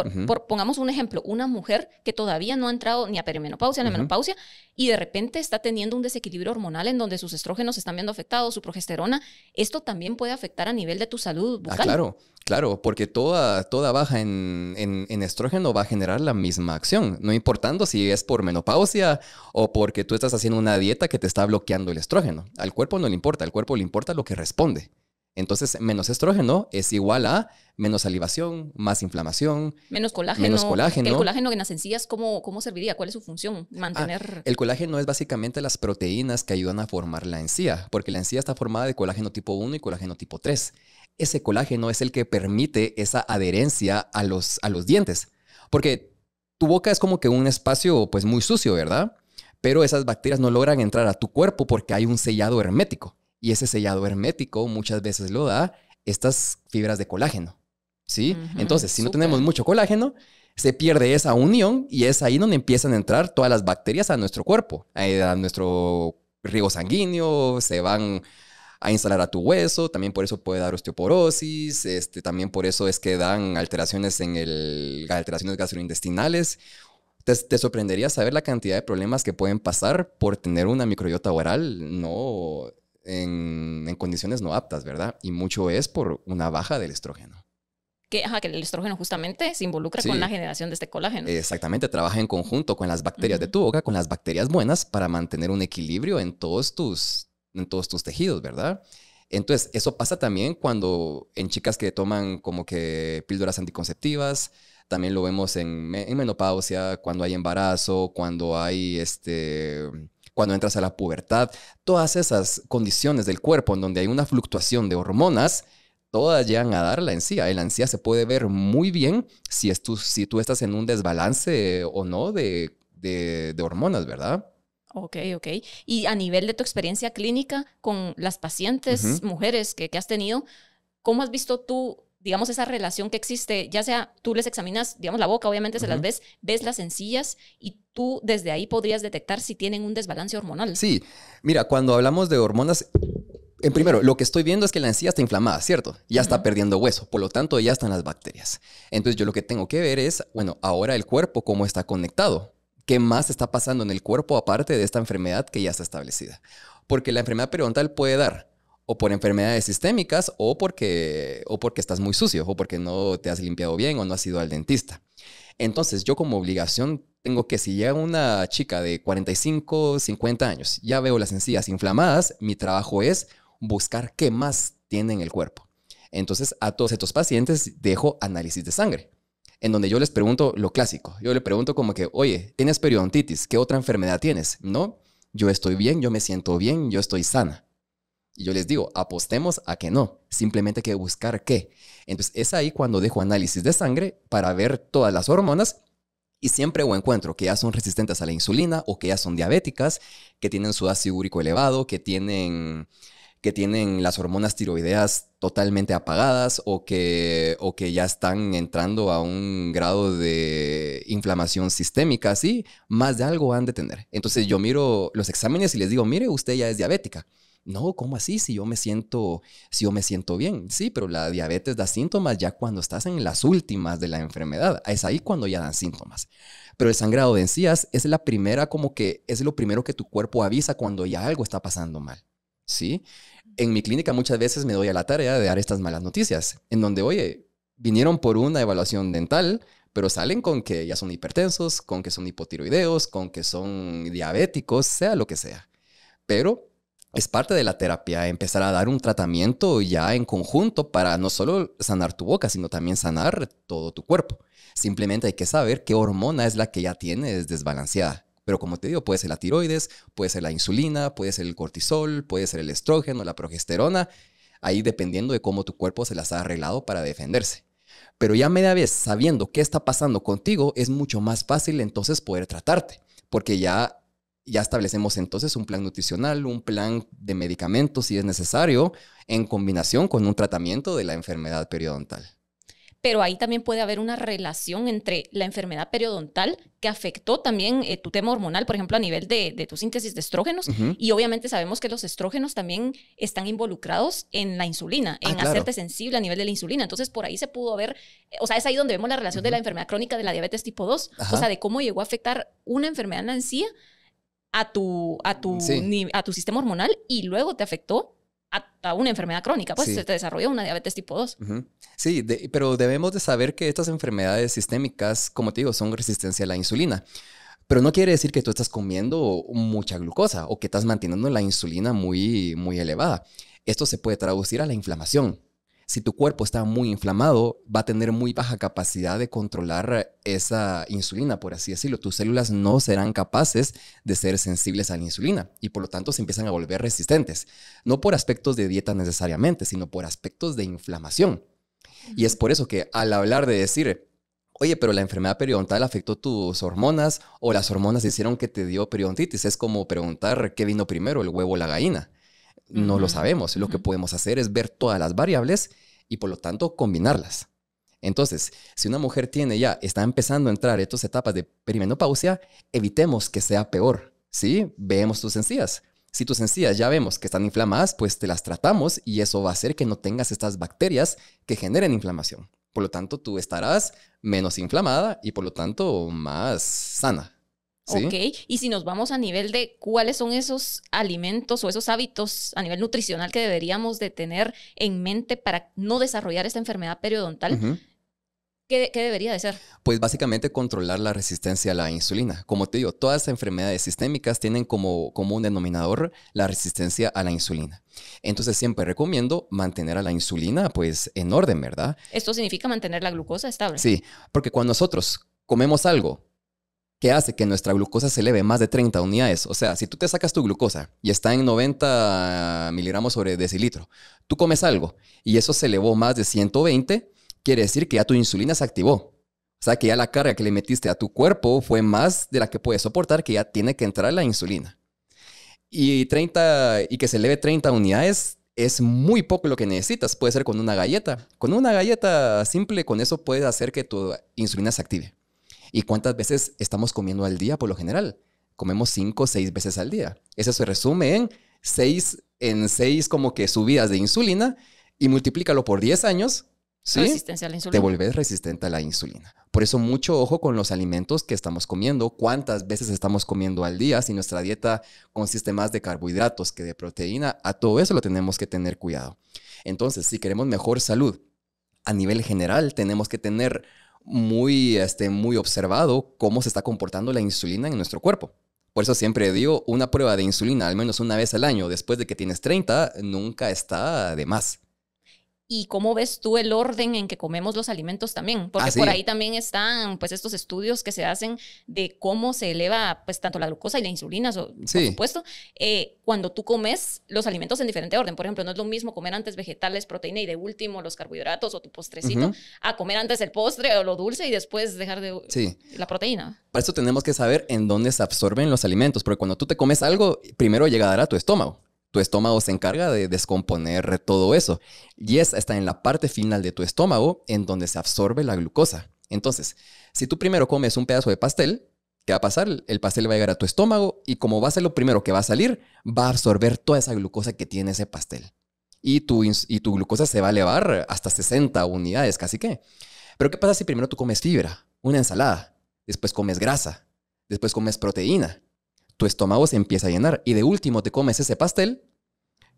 Pongamos un ejemplo, una mujer que todavía no ha entrado ni a perimenopausia ni a menopausia y de repente está teniendo un desequilibrio hormonal en donde sus estrógenos se están viendo afectados, su progesterona. Esto también puede afectar a nivel de tu salud bucal. Claro, porque toda baja en estrógeno va a generar la misma acción, no importando si es por menopausia o porque tú estás haciendo una dieta que te está bloqueando el estrógeno. Al cuerpo no le importa, al cuerpo le importa lo que responde. Entonces, menos estrógeno es igual a menos salivación, más inflamación, menos colágeno. Menos colágeno. El colágeno en las encías, ¿cómo serviría? ¿Cuál es su función? Mantener... El colágeno es básicamente las proteínas que ayudan a formar la encía, porque la encía está formada de colágeno tipo 1 y colágeno tipo 3. Ese colágeno es el que permite esa adherencia a los dientes, porque tu boca es como que un espacio pues muy sucio, ¿verdad? Pero esas bacterias no logran entrar a tu cuerpo porque hay un sellado hermético. Y ese sellado hermético muchas veces lo da estas fibras de colágeno, ¿sí? Entonces, si no tenemos mucho colágeno, se pierde esa unión y es ahí donde empiezan a entrar todas las bacterias a nuestro cuerpo, a nuestro riego sanguíneo, se van a instalar a tu hueso, también por eso puede dar osteoporosis, también por eso es que dan alteraciones alteraciones gastrointestinales. Te sorprendería saber la cantidad de problemas que pueden pasar por tener una microbiota oral no en condiciones no aptas, ¿verdad? Y mucho es por una baja del estrógeno. Que el estrógeno justamente se involucra con la generación de este colágeno. Exactamente, trabaja en conjunto con las bacterias de tu boca, con las bacterias buenas, para mantener un equilibrio en todos tus tejidos, ¿verdad? Entonces, eso pasa también cuando en chicas que toman como que píldoras anticonceptivas, también lo vemos en menopausia, cuando hay embarazo, cuando hay cuando entras a la pubertad, todas esas condiciones del cuerpo en donde hay una fluctuación de hormonas, todas llegan a dar la encía. La encía se puede ver muy bien si tú estás en un desbalance o no de hormonas, ¿verdad? Ok. Y a nivel de tu experiencia clínica con las pacientes, mujeres que has tenido, ¿cómo has visto tú, digamos, esa relación que existe? Ya sea tú les examinas, digamos, la boca, obviamente se las ves las encías y tú desde ahí podrías detectar si tienen un desbalance hormonal. Sí, mira, cuando hablamos de hormonas, primero, lo que estoy viendo es que la encía está inflamada, ¿cierto? Ya está perdiendo hueso, por lo tanto ya están las bacterias. Entonces yo lo que tengo que ver es, bueno, ahora el cuerpo cómo está conectado. ¿Qué más está pasando en el cuerpo aparte de esta enfermedad que ya está establecida? Porque la enfermedad periodontal puede dar o por enfermedades sistémicas o porque estás muy sucio o porque no te has limpiado bien o no has ido al dentista. Entonces, yo como obligación tengo que, si llega una chica de 45, 50 años, ya veo las encías inflamadas, mi trabajo es buscar qué más tiene en el cuerpo. Entonces, a todos estos pacientes dejo análisis de sangre, en donde yo les pregunto lo clásico. Yo le pregunto como que, oye, ¿tienes periodontitis? ¿Qué otra enfermedad tienes? No, yo estoy bien, yo me siento bien, yo estoy sana. Y yo les digo, apostemos a que no, simplemente hay que buscar qué. Entonces, es ahí cuando dejo análisis de sangre para ver todas las hormonas y siempre o encuentro que ya son resistentes a la insulina o que ya son diabéticas, que tienen su ácido úrico elevado, que tienen las hormonas tiroideas totalmente apagadas o que ya están entrando a un grado de inflamación sistémica, ¿sí? Más de algo han de tener. Entonces yo miro los exámenes y les digo, mire, usted ya es diabética. No, ¿cómo así? Si yo me siento bien. Sí, pero la diabetes da síntomas ya cuando estás en las últimas de la enfermedad. Es ahí cuando ya dan síntomas. Pero el sangrado de encías es la primera, como que es lo primero que tu cuerpo avisa cuando ya algo está pasando mal. ¿Sí? En mi clínica muchas veces me doy a la tarea de dar estas malas noticias, en donde, oye, vinieron por una evaluación dental, pero salen con que ya son hipertensos, con que son hipotiroideos, con que son diabéticos, sea lo que sea. Pero es parte de la terapia empezar a dar un tratamiento ya en conjunto para no solo sanar tu boca, sino también sanar todo tu cuerpo. Simplemente hay que saber qué hormona es la que ya tienes desbalanceada. Pero como te digo, puede ser la tiroides, puede ser la insulina, puede ser el cortisol, puede ser el estrógeno, la progesterona, ahí dependiendo de cómo tu cuerpo se las ha arreglado para defenderse. Pero ya media vez sabiendo qué está pasando contigo, es mucho más fácil entonces poder tratarte, porque ya establecemos entonces un plan nutricional, un plan de medicamentos si es necesario, en combinación con un tratamiento de la enfermedad periodontal. Pero ahí también puede haber una relación entre la enfermedad periodontal que afectó también tu tema hormonal, por ejemplo, a nivel de tu síntesis de estrógenos. Y obviamente sabemos que los estrógenos también están involucrados en la insulina, en claro. hacerte sensible a nivel de la insulina. Entonces, por ahí se pudo ver, o sea, es ahí donde vemos la relación de la enfermedad crónica de la diabetes tipo 2. O sea, de cómo llegó a afectar una enfermedad en la encía a tu sistema hormonal y luego te afectó a una enfermedad crónica, pues se te desarrolló una diabetes tipo 2. Sí, pero debemos de saber que estas enfermedades sistémicas, como te digo, son resistencia a la insulina. Pero no quiere decir que tú estás comiendo mucha glucosa o que estás manteniendo la insulina muy, muy elevada. Esto se puede traducir a la inflamación. Si tu cuerpo está muy inflamado, va a tener muy baja capacidad de controlar esa insulina, por así decirlo. Tus células no serán capaces de ser sensibles a la insulina y por lo tanto se empiezan a volver resistentes. No por aspectos de dieta necesariamente, sino por aspectos de inflamación. Y es por eso que al hablar de decir, oye, pero la enfermedad periodontal afectó tus hormonas o las hormonas hicieron que te dio periodontitis, es como preguntar qué vino primero, el huevo o la gallina. No lo sabemos. Lo que podemos hacer es ver todas las variables y por lo tanto combinarlas. Entonces, si una mujer está empezando a entrar en estas etapas de perimenopausia, evitemos que sea peor, ¿sí? Veamos tus encías. Si tus encías ya vemos que están inflamadas, pues te las tratamos y eso va a hacer que no tengas estas bacterias que generen inflamación. Por lo tanto, tú estarás menos inflamada y por lo tanto más sana. ¿Sí? Ok, y si nos vamos a nivel de cuáles son esos alimentos o esos hábitos a nivel nutricional que deberíamos de tener en mente para no desarrollar esta enfermedad periodontal, ¿qué debería de ser? Pues básicamente controlar la resistencia a la insulina. Como te digo, todas las enfermedades sistémicas tienen como un denominador la resistencia a la insulina. Entonces siempre recomiendo mantener a la insulina pues en orden, ¿verdad? Esto significa mantener la glucosa estable. Sí, porque cuando nosotros comemos algo que hace que nuestra glucosa se eleve más de 30 unidades. O sea, si tú te sacas tu glucosa y está en 90 miligramos sobre decilitro, tú comes algo y eso se elevó más de 120, quiere decir que ya tu insulina se activó. O sea, que ya la carga que le metiste a tu cuerpo fue más de la que puede soportar, que ya tiene que entrar la insulina. Y que se eleve 30 unidades es muy poco lo que necesitas. Puede ser con una galleta. Con una galleta simple, con eso puedes hacer que tu insulina se active. ¿Y cuántas veces estamos comiendo al día por lo general? Comemos 5 o 6 veces al día. Eso se resume en 6 como que subidas de insulina y multiplícalo por 10 años. ¿Sí? Resistencia a la insulina. Te vuelves resistente a la insulina. Por eso mucho ojo con los alimentos que estamos comiendo. ¿Cuántas veces estamos comiendo al día? Si nuestra dieta consiste más de carbohidratos que de proteína, a todo eso lo tenemos que tener cuidado. Entonces, si queremos mejor salud a nivel general, tenemos que tener muy observado cómo se está comportando la insulina en nuestro cuerpo. Por eso siempre digo, una prueba de insulina al menos una vez al año después de que tienes 30 nunca está de más. ¿Y cómo ves tú el orden en que comemos los alimentos también? Porque Sí. por ahí también están pues estos estudios que se hacen de cómo se eleva pues tanto la glucosa y la insulina, por Sí. supuesto, cuando tú comes los alimentos en diferente orden. Por ejemplo, no es lo mismo comer antes vegetales, proteína y de último los carbohidratos o tu postrecito, Ujú. a comer antes el postre o lo dulce y después dejar de Sí. la proteína. Por eso tenemos que saber en dónde se absorben los alimentos, porque cuando tú te comes algo, primero llegará a tu estómago. Tu estómago se encarga de descomponer todo eso. Y está en la parte final de tu estómago en donde se absorbe la glucosa. Entonces, si tú primero comes un pedazo de pastel, ¿qué va a pasar? El pastel va a llegar a tu estómago y como va a ser lo primero que va a salir, va a absorber toda esa glucosa que tiene ese pastel. Y tu glucosa se va a elevar hasta 60 unidades, casi que. Pero ¿qué pasa si primero tú comes fibra, una ensalada, después comes grasa, después comes proteína? Tu estómago se empieza a llenar y de último te comes ese pastel.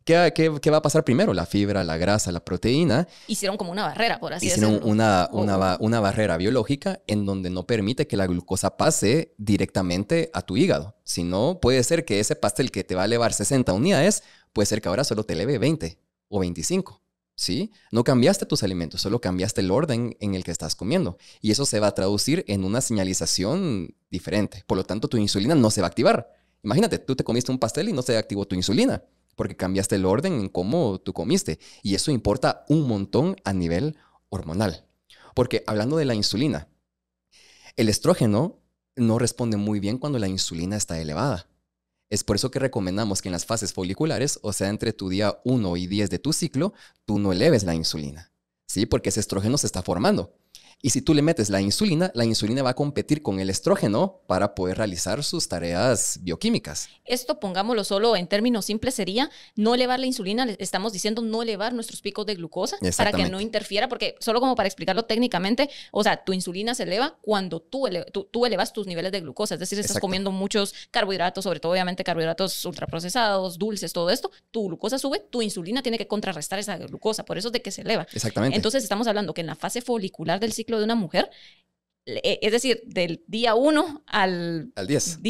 ¿Qué va a pasar primero? La fibra, la grasa, la proteína. Hicieron como una barrera, por así Hicieron decirlo. una barrera biológica en donde no permite que la glucosa pase directamente a tu hígado. Si no, puede ser que ese pastel que te va a elevar 60 unidades, puede ser que ahora solo te eleve 20 o 25. ¿Sí? No cambiaste tus alimentos, solo cambiaste el orden en el que estás comiendo. Y eso se va a traducir en una señalización diferente. Por lo tanto, tu insulina no se va a activar. Imagínate, tú te comiste un pastel y no se activó tu insulina porque cambiaste el orden en cómo tú comiste. Y eso importa un montón a nivel hormonal. Porque hablando de la insulina, el estrógeno no responde muy bien cuando la insulina está elevada. Es por eso que recomendamos que en las fases foliculares, o sea, entre tu día 1 y 10 de tu ciclo, tú no eleves la insulina, ¿sí? Porque ese estrógeno se está formando. Y si tú le metes la insulina va a competir con el estrógeno para poder realizar sus tareas bioquímicas. Esto, pongámoslo solo en términos simples, sería no elevar la insulina. Estamos diciendo no elevar nuestros picos de glucosa para que no interfiera, porque solo como para explicarlo técnicamente, o sea, tu insulina se eleva cuando tú elevas tus niveles de glucosa. Es decir, estás comiendo muchos carbohidratos, sobre todo obviamente carbohidratos ultraprocesados, dulces, todo esto, tu glucosa sube, tu insulina tiene que contrarrestar esa glucosa, por eso es de que se eleva. Exactamente. Entonces estamos hablando que en la fase folicular del ciclo de una mujer, es decir, del día 1 al 10,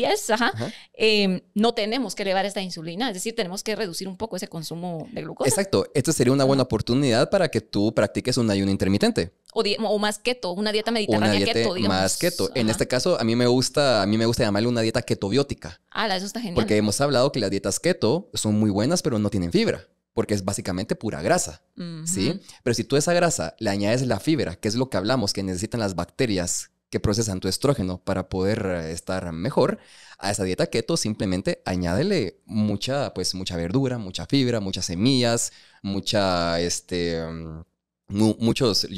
no tenemos que elevar esta insulina, es decir, tenemos que reducir un poco ese consumo de glucosa. Exacto, esta sería una buena oportunidad para que tú practiques un ayuno intermitente. O más keto, una dieta mediterránea una dieta keto, digamos. Más keto. En este caso, a mí me gusta llamarle una dieta ketobiótica. Eso está genial. Porque hemos hablado que las dietas keto son muy buenas, pero no tienen fibra. Porque es básicamente pura grasa, ¿sí? Pero si tú a esa grasa le añades la fibra, que es lo que hablamos, que necesitan las bacterias que procesan tu estrógeno para poder estar mejor, a esa dieta keto simplemente añádele mucha verdura, mucha fibra, muchas semillas, yo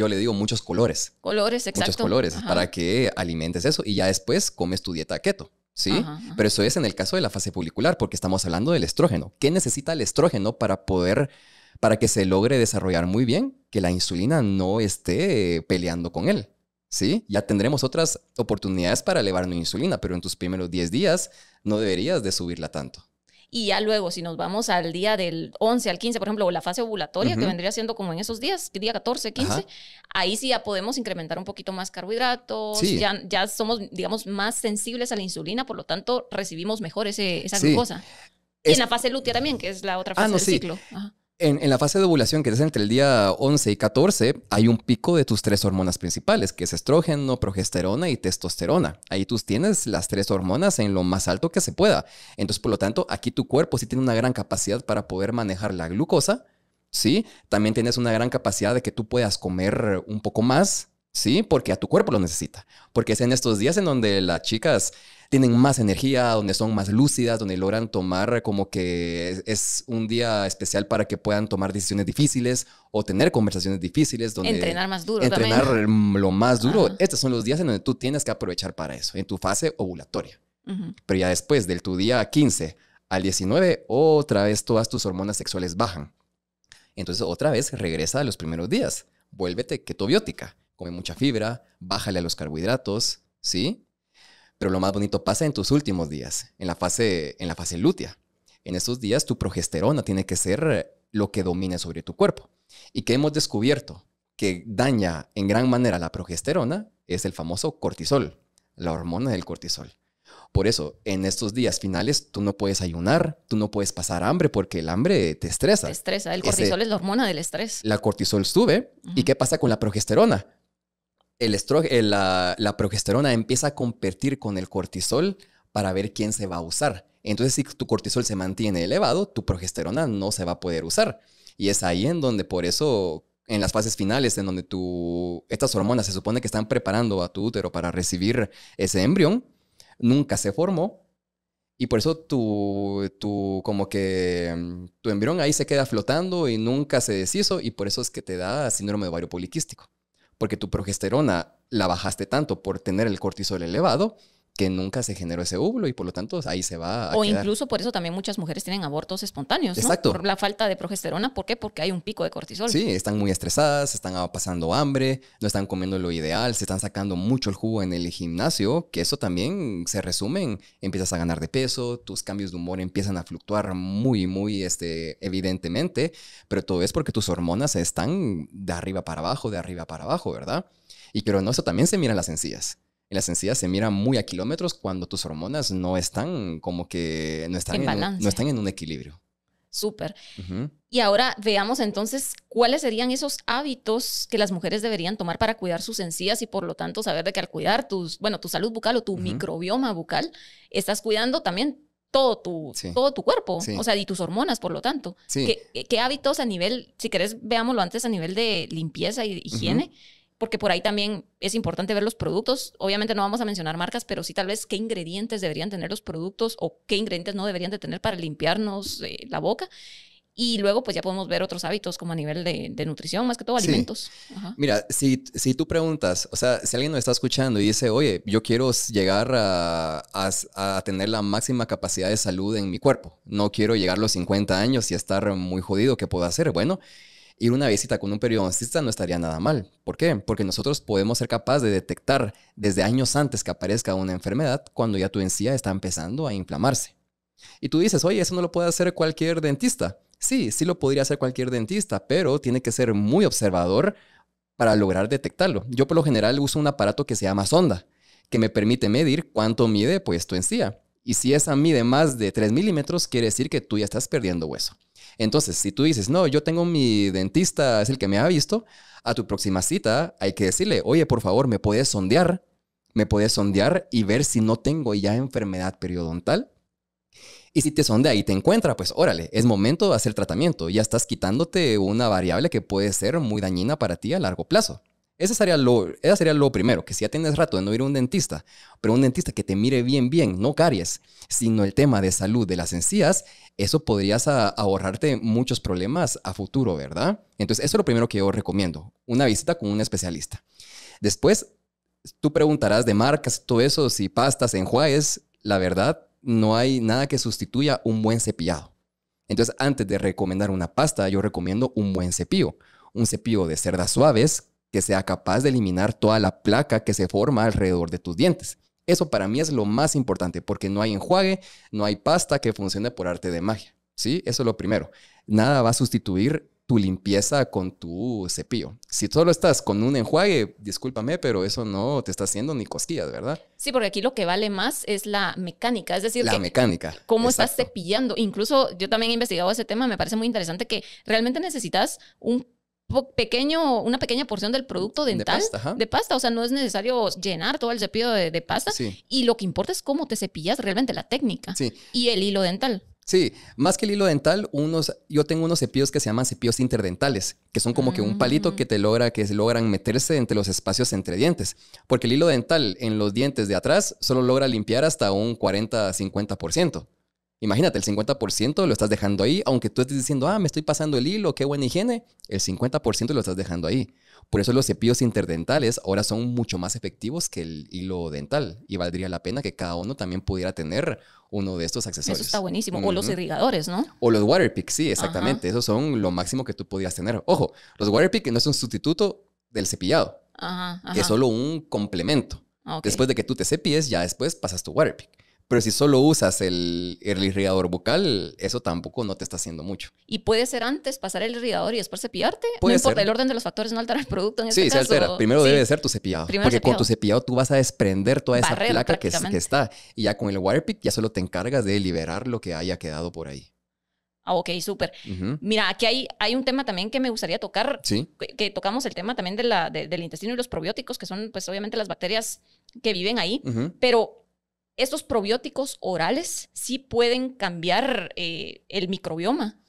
le digo muchos colores. Colores, exacto. Muchos colores, para que alimentes eso y ya después comes tu dieta keto. ¿Sí? Pero eso es en el caso de la fase folicular, porque estamos hablando del estrógeno. ¿Qué necesita el estrógeno para que se logre desarrollar muy bien? Que la insulina no esté peleando con él, ¿sí? Ya tendremos otras oportunidades para elevar la insulina, pero en tus primeros 10 días no deberías de subirla tanto. Y ya luego, si nos vamos al día del 11 al 15, por ejemplo, o la fase ovulatoria, que vendría siendo como en esos días, día 14, 15, ahí sí ya podemos incrementar un poquito más carbohidratos, ya somos, digamos, más sensibles a la insulina, por lo tanto, recibimos mejor esa glucosa. Y en la fase lútea también, que es la otra fase del ciclo. En la fase de ovulación, que es entre el día 11 y 14, hay un pico de tus 3 hormonas principales, que es estrógeno, progesterona y testosterona. Ahí tú tienes las 3 hormonas en lo más alto que se pueda. Entonces, por lo tanto, aquí tu cuerpo sí tiene una gran capacidad para poder manejar la glucosa, ¿sí? También tienes una gran capacidad de que tú puedas comer un poco más, ¿sí? Porque a tu cuerpo lo necesita. Porque es en estos días en donde las chicas tienen más energía, donde son más lúcidas, donde logran tomar como que es un día especial para que puedan tomar decisiones difíciles o tener conversaciones difíciles. Donde entrenar más duro entrenar también. Lo más duro. Estos son los días en donde tú tienes que aprovechar para eso, en tu fase ovulatoria. Pero ya después del tu día 15 al 19, otra vez todas tus hormonas sexuales bajan. Entonces otra vez regresa a los primeros días. Vuélvete ketobiótica. Come mucha fibra, bájale a los carbohidratos, ¿sí? Pero lo más bonito pasa en tus últimos días, en la fase lútea. En esos días tu progesterona tiene que ser lo que domine sobre tu cuerpo. ¿Y qué hemos descubierto? Que daña en gran manera la progesterona es el famoso cortisol, la hormona del cortisol. Por eso, en estos días finales, tú no puedes ayunar, tú no puedes pasar hambre porque el hambre te estresa. Te estresa. El cortisol es la hormona del estrés. La cortisol sube. ¿Y qué pasa con la progesterona? La progesterona empieza a competir con el cortisol para ver quién se va a usar. Entonces, si tu cortisol se mantiene elevado, tu progesterona no se va a poder usar. Y es ahí en donde, por eso, en las fases finales, en donde estas hormonas se supone que están preparando a tu útero para recibir ese embrión, nunca se formó. Y por eso como que tu embrión ahí se queda flotando y nunca se deshizo. Y por eso es que te da síndrome de ovario poliquístico. Porque tu progesterona la bajaste tanto por tener el cortisol elevado que nunca se generó ese óvulo y por lo tanto ahí se va a O quedar. incluso por eso también muchas mujeres tienen abortos espontáneos, ¿no? Exacto. Por la falta de progesterona. ¿Por qué? Porque hay un pico de cortisol. Sí, están muy estresadas, están pasando hambre, no están comiendo lo ideal, se están sacando mucho el jugo en el gimnasio, que eso también se resume en empiezas a ganar de peso, tus cambios de humor empiezan a fluctuar muy, muy evidentemente, pero todo es porque tus hormonas están de arriba para abajo, ¿verdad? Y pero no, eso también se mira en las encías. En las encías se mira muy a kilómetros cuando tus hormonas no están como que no están en un equilibrio. Súper. Y ahora veamos entonces cuáles serían esos hábitos que las mujeres deberían tomar para cuidar sus encías y por lo tanto saber de que al cuidar tu salud bucal o tu microbioma bucal, estás cuidando también todo tu cuerpo, o sea, y tus hormonas, por lo tanto. Sí. ¿Qué hábitos a nivel, si querés, veámoslo antes a nivel de limpieza y higiene? Porque por ahí también es importante ver los productos. Obviamente no vamos a mencionar marcas, pero sí tal vez qué ingredientes deberían tener los productos o qué ingredientes no deberían de tener para limpiarnos la boca. Y luego pues ya podemos ver otros hábitos como a nivel de nutrición, más que todo alimentos. Ajá. Mira, si tú preguntas, o sea, si alguien nos está escuchando y dice, oye, yo quiero llegar a tener la máxima capacidad de salud en mi cuerpo. No quiero llegar a los 50 años y estar muy jodido, ¿qué puedo hacer? Bueno, ir una visita con un periodoncista no estaría nada mal. ¿Por qué? Porque nosotros podemos ser capaces de detectar desde años antes que aparezca una enfermedad cuando ya tu encía está empezando a inflamarse. Y tú dices, oye, eso no lo puede hacer cualquier dentista. Sí, sí lo podría hacer cualquier dentista, pero tiene que ser muy observador para lograr detectarlo. Yo por lo general uso un aparato que se llama sonda, que me permite medir cuánto mide pues tu encía. Y si esa mide más de 3 milímetros, quiere decir que tú ya estás perdiendo hueso. Entonces, si tú dices, no, yo tengo mi dentista, es el que me ha visto, a tu próxima cita hay que decirle, oye, por favor, ¿me puedes sondear? ¿Me puedes sondear y ver si no tengo ya enfermedad periodontal? Y si te sondea y te encuentra, pues órale, es momento de hacer tratamiento. Ya estás quitándote una variable que puede ser muy dañina para ti a largo plazo. Ese sería lo primero, que si ya tienes rato de no ir a un dentista, pero un dentista que te mire bien, no caries, sino el tema de salud de las encías, eso podrías ahorrarte muchos problemas a futuro, ¿verdad? Entonces, eso es lo primero que yo recomiendo, una visita con un especialista. Después, tú preguntarás de marcas, todo eso, si pastas, enjuagues, la verdad, no hay nada que sustituya un buen cepillado. Entonces, antes de recomendar una pasta, yo recomiendo un buen cepillo. Un cepillo de cerdas suaves que sea capaz de eliminar toda la placa que se forma alrededor de tus dientes. Eso para mí es lo más importante porque no hay enjuague, no hay pasta que funcione por arte de magia. ¿Sí? Eso es lo primero. Nada va a sustituir tu limpieza con tu cepillo. Si solo estás con un enjuague, discúlpame, pero eso no te está haciendo ni cosquillas, ¿verdad? Sí, porque aquí lo que vale más es la mecánica, es decir, la mecánica. Cómo estás cepillando. Incluso yo también he investigado ese tema, me parece muy interesante que realmente necesitas una pequeña porción del producto dental de pasta. O sea, no es necesario llenar todo el cepillo de pasta. Sí. Y lo que importa es cómo te cepillas realmente, la técnica. Sí. Y el hilo dental. Sí, más que el hilo dental, yo tengo unos cepillos que se llaman cepillos interdentales, que son como que un palito que logran meterse entre los espacios entre dientes. Porque el hilo dental en los dientes de atrás solo logra limpiar hasta un 40-50%. Imagínate, el 50% lo estás dejando ahí, aunque tú estés diciendo, me estoy pasando el hilo, qué buena higiene, el 50% lo estás dejando ahí. Por eso los cepillos interdentales ahora son mucho más efectivos que el hilo dental y valdría la pena que cada uno también pudiera tener uno de estos accesorios. Eso está buenísimo. O los irrigadores, ¿no? O los Waterpik, sí, exactamente. Esos son lo máximo que tú podrías tener. Ojo, los Waterpik no es un sustituto del cepillado. Es solo un complemento. Okay. Después de que tú te cepilles, ya después pasas tu Waterpik. Pero si solo usas el irrigador bucal, eso tampoco no te está haciendo mucho. ¿Y puede ser antes pasar el irrigador y después cepillarte? Puede No importa, ser. el orden de los factores no altera el producto en este Sí, se caso. altera. Primero Sí. debe de ser tu cepillado. Primero Porque cepillado. con tu cepillado tú vas a desprender toda esa Barrer, placa que prácticamente. está. Y ya con el Waterpik ya solo te encargas de liberar lo que haya quedado por ahí. Ah, ok, súper. Ujú. Mira, aquí hay un tema también que me gustaría tocar, Sí. que tocamos el tema también del intestino y los probióticos, que son pues obviamente las bacterias que viven ahí, Ujú. pero estos probióticos orales sí pueden cambiar el microbioma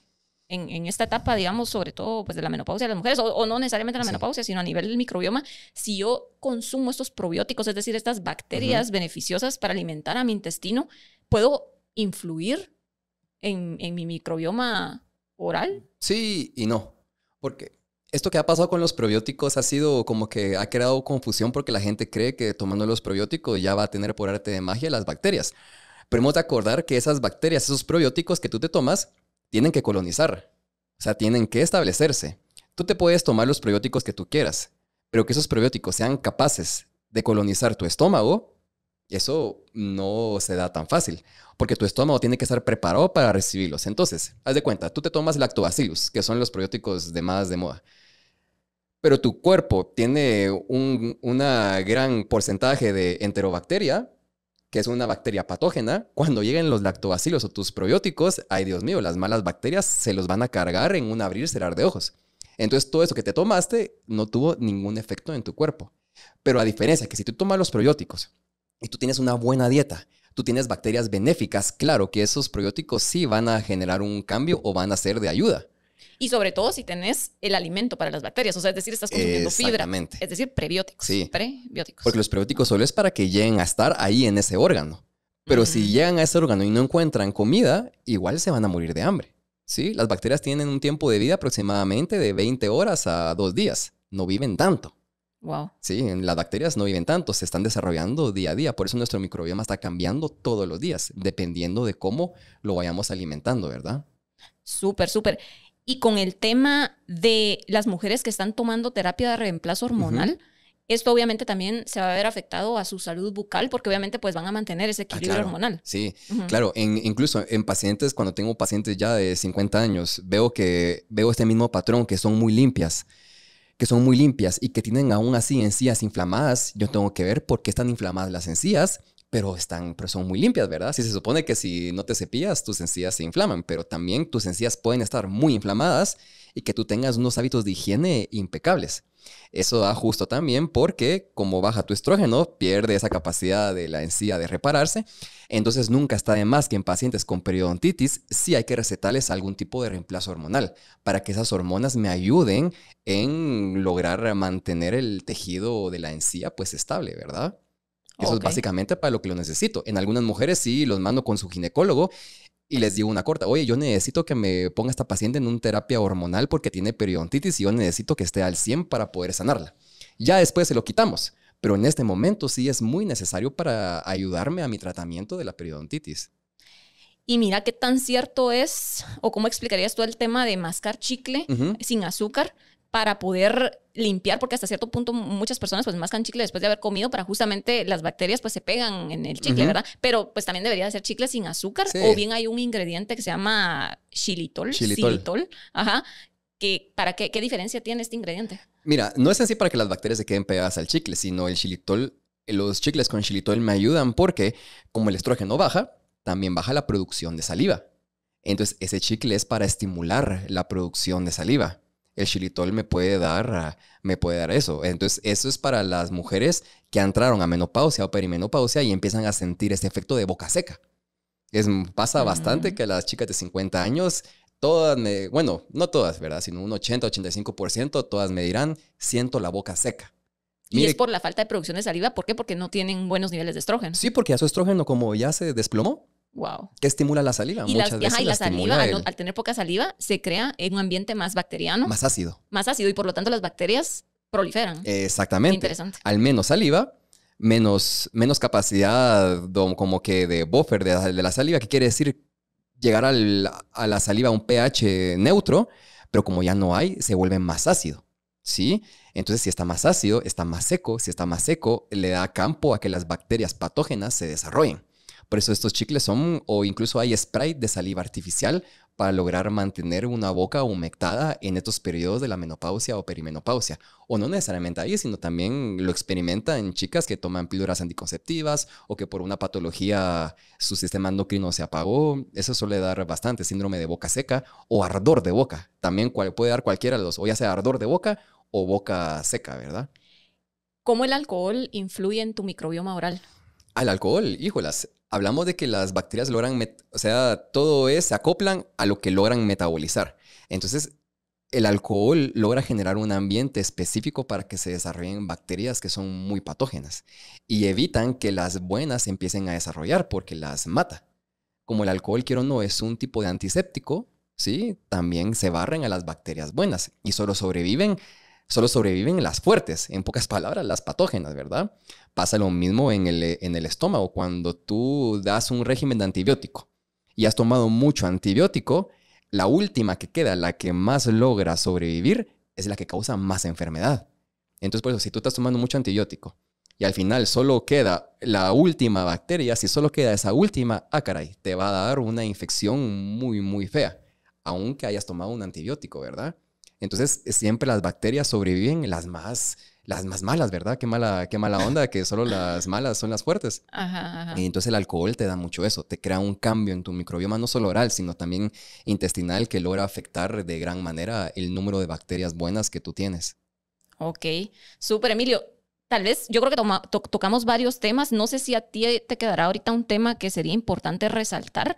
en esta etapa, digamos, sobre todo pues de la menopausia de las mujeres, o no necesariamente la Sí. menopausia, sino a nivel del microbioma. Si yo consumo estos probióticos, es decir, estas bacterias beneficiosas para alimentar a mi intestino, ¿puedo influir en mi microbioma oral? Sí y no. Porque esto que ha pasado con los probióticos ha sido como que ha creado confusión porque la gente cree que tomando los probióticos ya va a tener por arte de magia las bacterias. Pero hemos de acordar que esas bacterias, esos probióticos que tú te tomas, tienen que colonizar. O sea, tienen que establecerse. Tú te puedes tomar los probióticos que tú quieras, pero que esos probióticos sean capaces de colonizar tu estómago, eso no se da tan fácil, porque tu estómago tiene que estar preparado para recibirlos. Entonces, haz de cuenta, tú te tomas lactobacillus, que son los probióticos de más de moda, pero tu cuerpo tiene una gran porcentaje de enterobacteria, que es una bacteria patógena. Cuando lleguen los lactobacilos o tus probióticos, ay Dios mío, las malas bacterias se los van a cargar en un abrir y cerrar de ojos. Entonces todo eso que te tomaste no tuvo ningún efecto en tu cuerpo. Pero a diferencia que si tú tomas los probióticos y tú tienes una buena dieta, tú tienes bacterias benéficas, claro que esos probióticos sí van a generar un cambio o van a ser de ayuda. Y sobre todo si tenés el alimento para las bacterias, o sea, es decir, estás consumiendo fibra, Exactamente. es decir, prebióticos. Sí. Prebióticos. Porque los probióticos solo es para que lleguen a estar ahí en ese órgano. Pero si llegan a ese órgano y no encuentran comida, igual se van a morir de hambre. ¿Sí? Las bacterias tienen un tiempo de vida aproximadamente de 20 horas a 2 días. No viven tanto. Wow. Sí, las bacterias no viven tanto, se están desarrollando día a día. Por eso nuestro microbioma está cambiando todos los días, dependiendo de cómo lo vayamos alimentando, ¿verdad? Súper, súper. Y con el tema de las mujeres que están tomando terapia de reemplazo hormonal, esto obviamente también se va a ver afectado a su salud bucal, porque obviamente pues van a mantener ese equilibrio claro. hormonal. Sí, claro. Incluso en pacientes, cuando tengo pacientes ya de 50 años, veo este mismo patrón, que son muy limpias y que tienen aún así encías inflamadas. Yo tengo que ver por qué están inflamadas las encías, pero son muy limpias, ¿verdad? Sí, se supone que si no te cepillas, tus encías se inflaman, pero también tus encías pueden estar muy inflamadas y que tú tengas unos hábitos de higiene impecables. Eso da justo también porque como baja tu estrógeno, pierde esa capacidad de la encía de repararse. Entonces nunca está de más que en pacientes con periodontitis sí hay que recetarles algún tipo de reemplazo hormonal para que esas hormonas me ayuden en lograr mantener el tejido de la encía pues estable, ¿verdad? Eso es básicamente para lo que lo necesito. En algunas mujeres sí los mando con su ginecólogo y les digo una corta, oye, yo necesito que me ponga esta paciente en una terapia hormonal porque tiene periodontitis y yo necesito que esté al 100 para poder sanarla. Ya después se lo quitamos, pero en este momento sí es muy necesario para ayudarme a mi tratamiento de la periodontitis. Y mira qué tan cierto es, o cómo explicarías tú el tema de mascar chicle sin azúcar para poder limpiar, porque hasta cierto punto muchas personas pues mascan chicle después de haber comido para justamente las bacterias pues se pegan en el chicle, ¿verdad? Pero pues también debería ser chicle sin azúcar, o bien hay un ingrediente que se llama xilitol. Ajá. ¿Qué diferencia tiene este ingrediente? Mira, no es así para que las bacterias se queden pegadas al chicle, sino el xilitol, los chicles con xilitol me ayudan porque como el estrógeno baja, también baja la producción de saliva. Entonces ese chicle es para estimular la producción de saliva. El xilitol me puede dar eso. Entonces, eso es para las mujeres que entraron a menopausia o perimenopausia y empiezan a sentir este efecto de boca seca. Pasa bastante que las chicas de 50 años, bueno, no todas, ¿verdad? Sino un 80-85%, todas me dirán, siento la boca seca. Y es por la falta de producción de saliva. ¿Por qué? Porque no tienen buenos niveles de estrógeno. Sí, porque ya su estrógeno como ya se desplomó. Wow. Que estimula la saliva. Y la saliva, al tener poca saliva, se crea en un ambiente más bacteriano. Más ácido. Más ácido y por lo tanto las bacterias proliferan. Exactamente. Interesante. Al menos saliva, menos capacidad como que de buffer de la saliva, que quiere decir llegar a la saliva a un pH neutro, pero como ya no hay, se vuelve más ácido. ¿Sí? Entonces, si está más ácido, está más seco. Si está más seco, le da campo a que las bacterias patógenas se desarrollen. Por eso estos chicles son, o incluso hay spray de saliva artificial para lograr mantener una boca humectada en estos periodos de la menopausia o perimenopausia. O no necesariamente ahí, sino también lo experimentan chicas que toman píldoras anticonceptivas o que por una patología su sistema endocrino se apagó. Eso suele dar bastante síndrome de boca seca o ardor de boca. También puede dar cualquiera de los, o ya sea ardor de boca o boca seca, ¿verdad? ¿Cómo el alcohol influye en tu microbioma oral? Al alcohol, híjolas. Hablamos de que las bacterias logran, o sea, todo se acoplan a lo que logran metabolizar. Entonces, el alcohol logra generar un ambiente específico para que se desarrollen bacterias que son muy patógenas y evitan que las buenas empiecen a desarrollar porque las mata. Como el alcohol, quiero o no, es un tipo de antiséptico, ¿sí? También se barren a las bacterias buenas y solo sobreviven las fuertes, en pocas palabras, las patógenas, ¿verdad? Pasa lo mismo en el estómago. Cuando tú das un régimen de antibiótico y has tomado mucho antibiótico, la última que queda, la que más logra sobrevivir, es la que causa más enfermedad. Entonces, por eso, si tú estás tomando mucho antibiótico y al final solo queda la última bacteria, si solo queda esa última, caray, te va a dar una infección muy, muy fea, aunque hayas tomado un antibiótico, ¿verdad? Entonces, siempre las bacterias sobreviven las más malas, ¿verdad? Qué mala onda que solo las malas son las fuertes. Ajá, ajá. Y entonces el alcohol te da mucho eso, te crea un cambio en tu microbioma, no solo oral, sino también intestinal, que logra afectar de gran manera el número de bacterias buenas que tú tienes. Ok, súper, Emilio. Tal vez, yo creo que tocamos varios temas. No sé si a ti te quedará ahorita un tema que sería importante resaltar.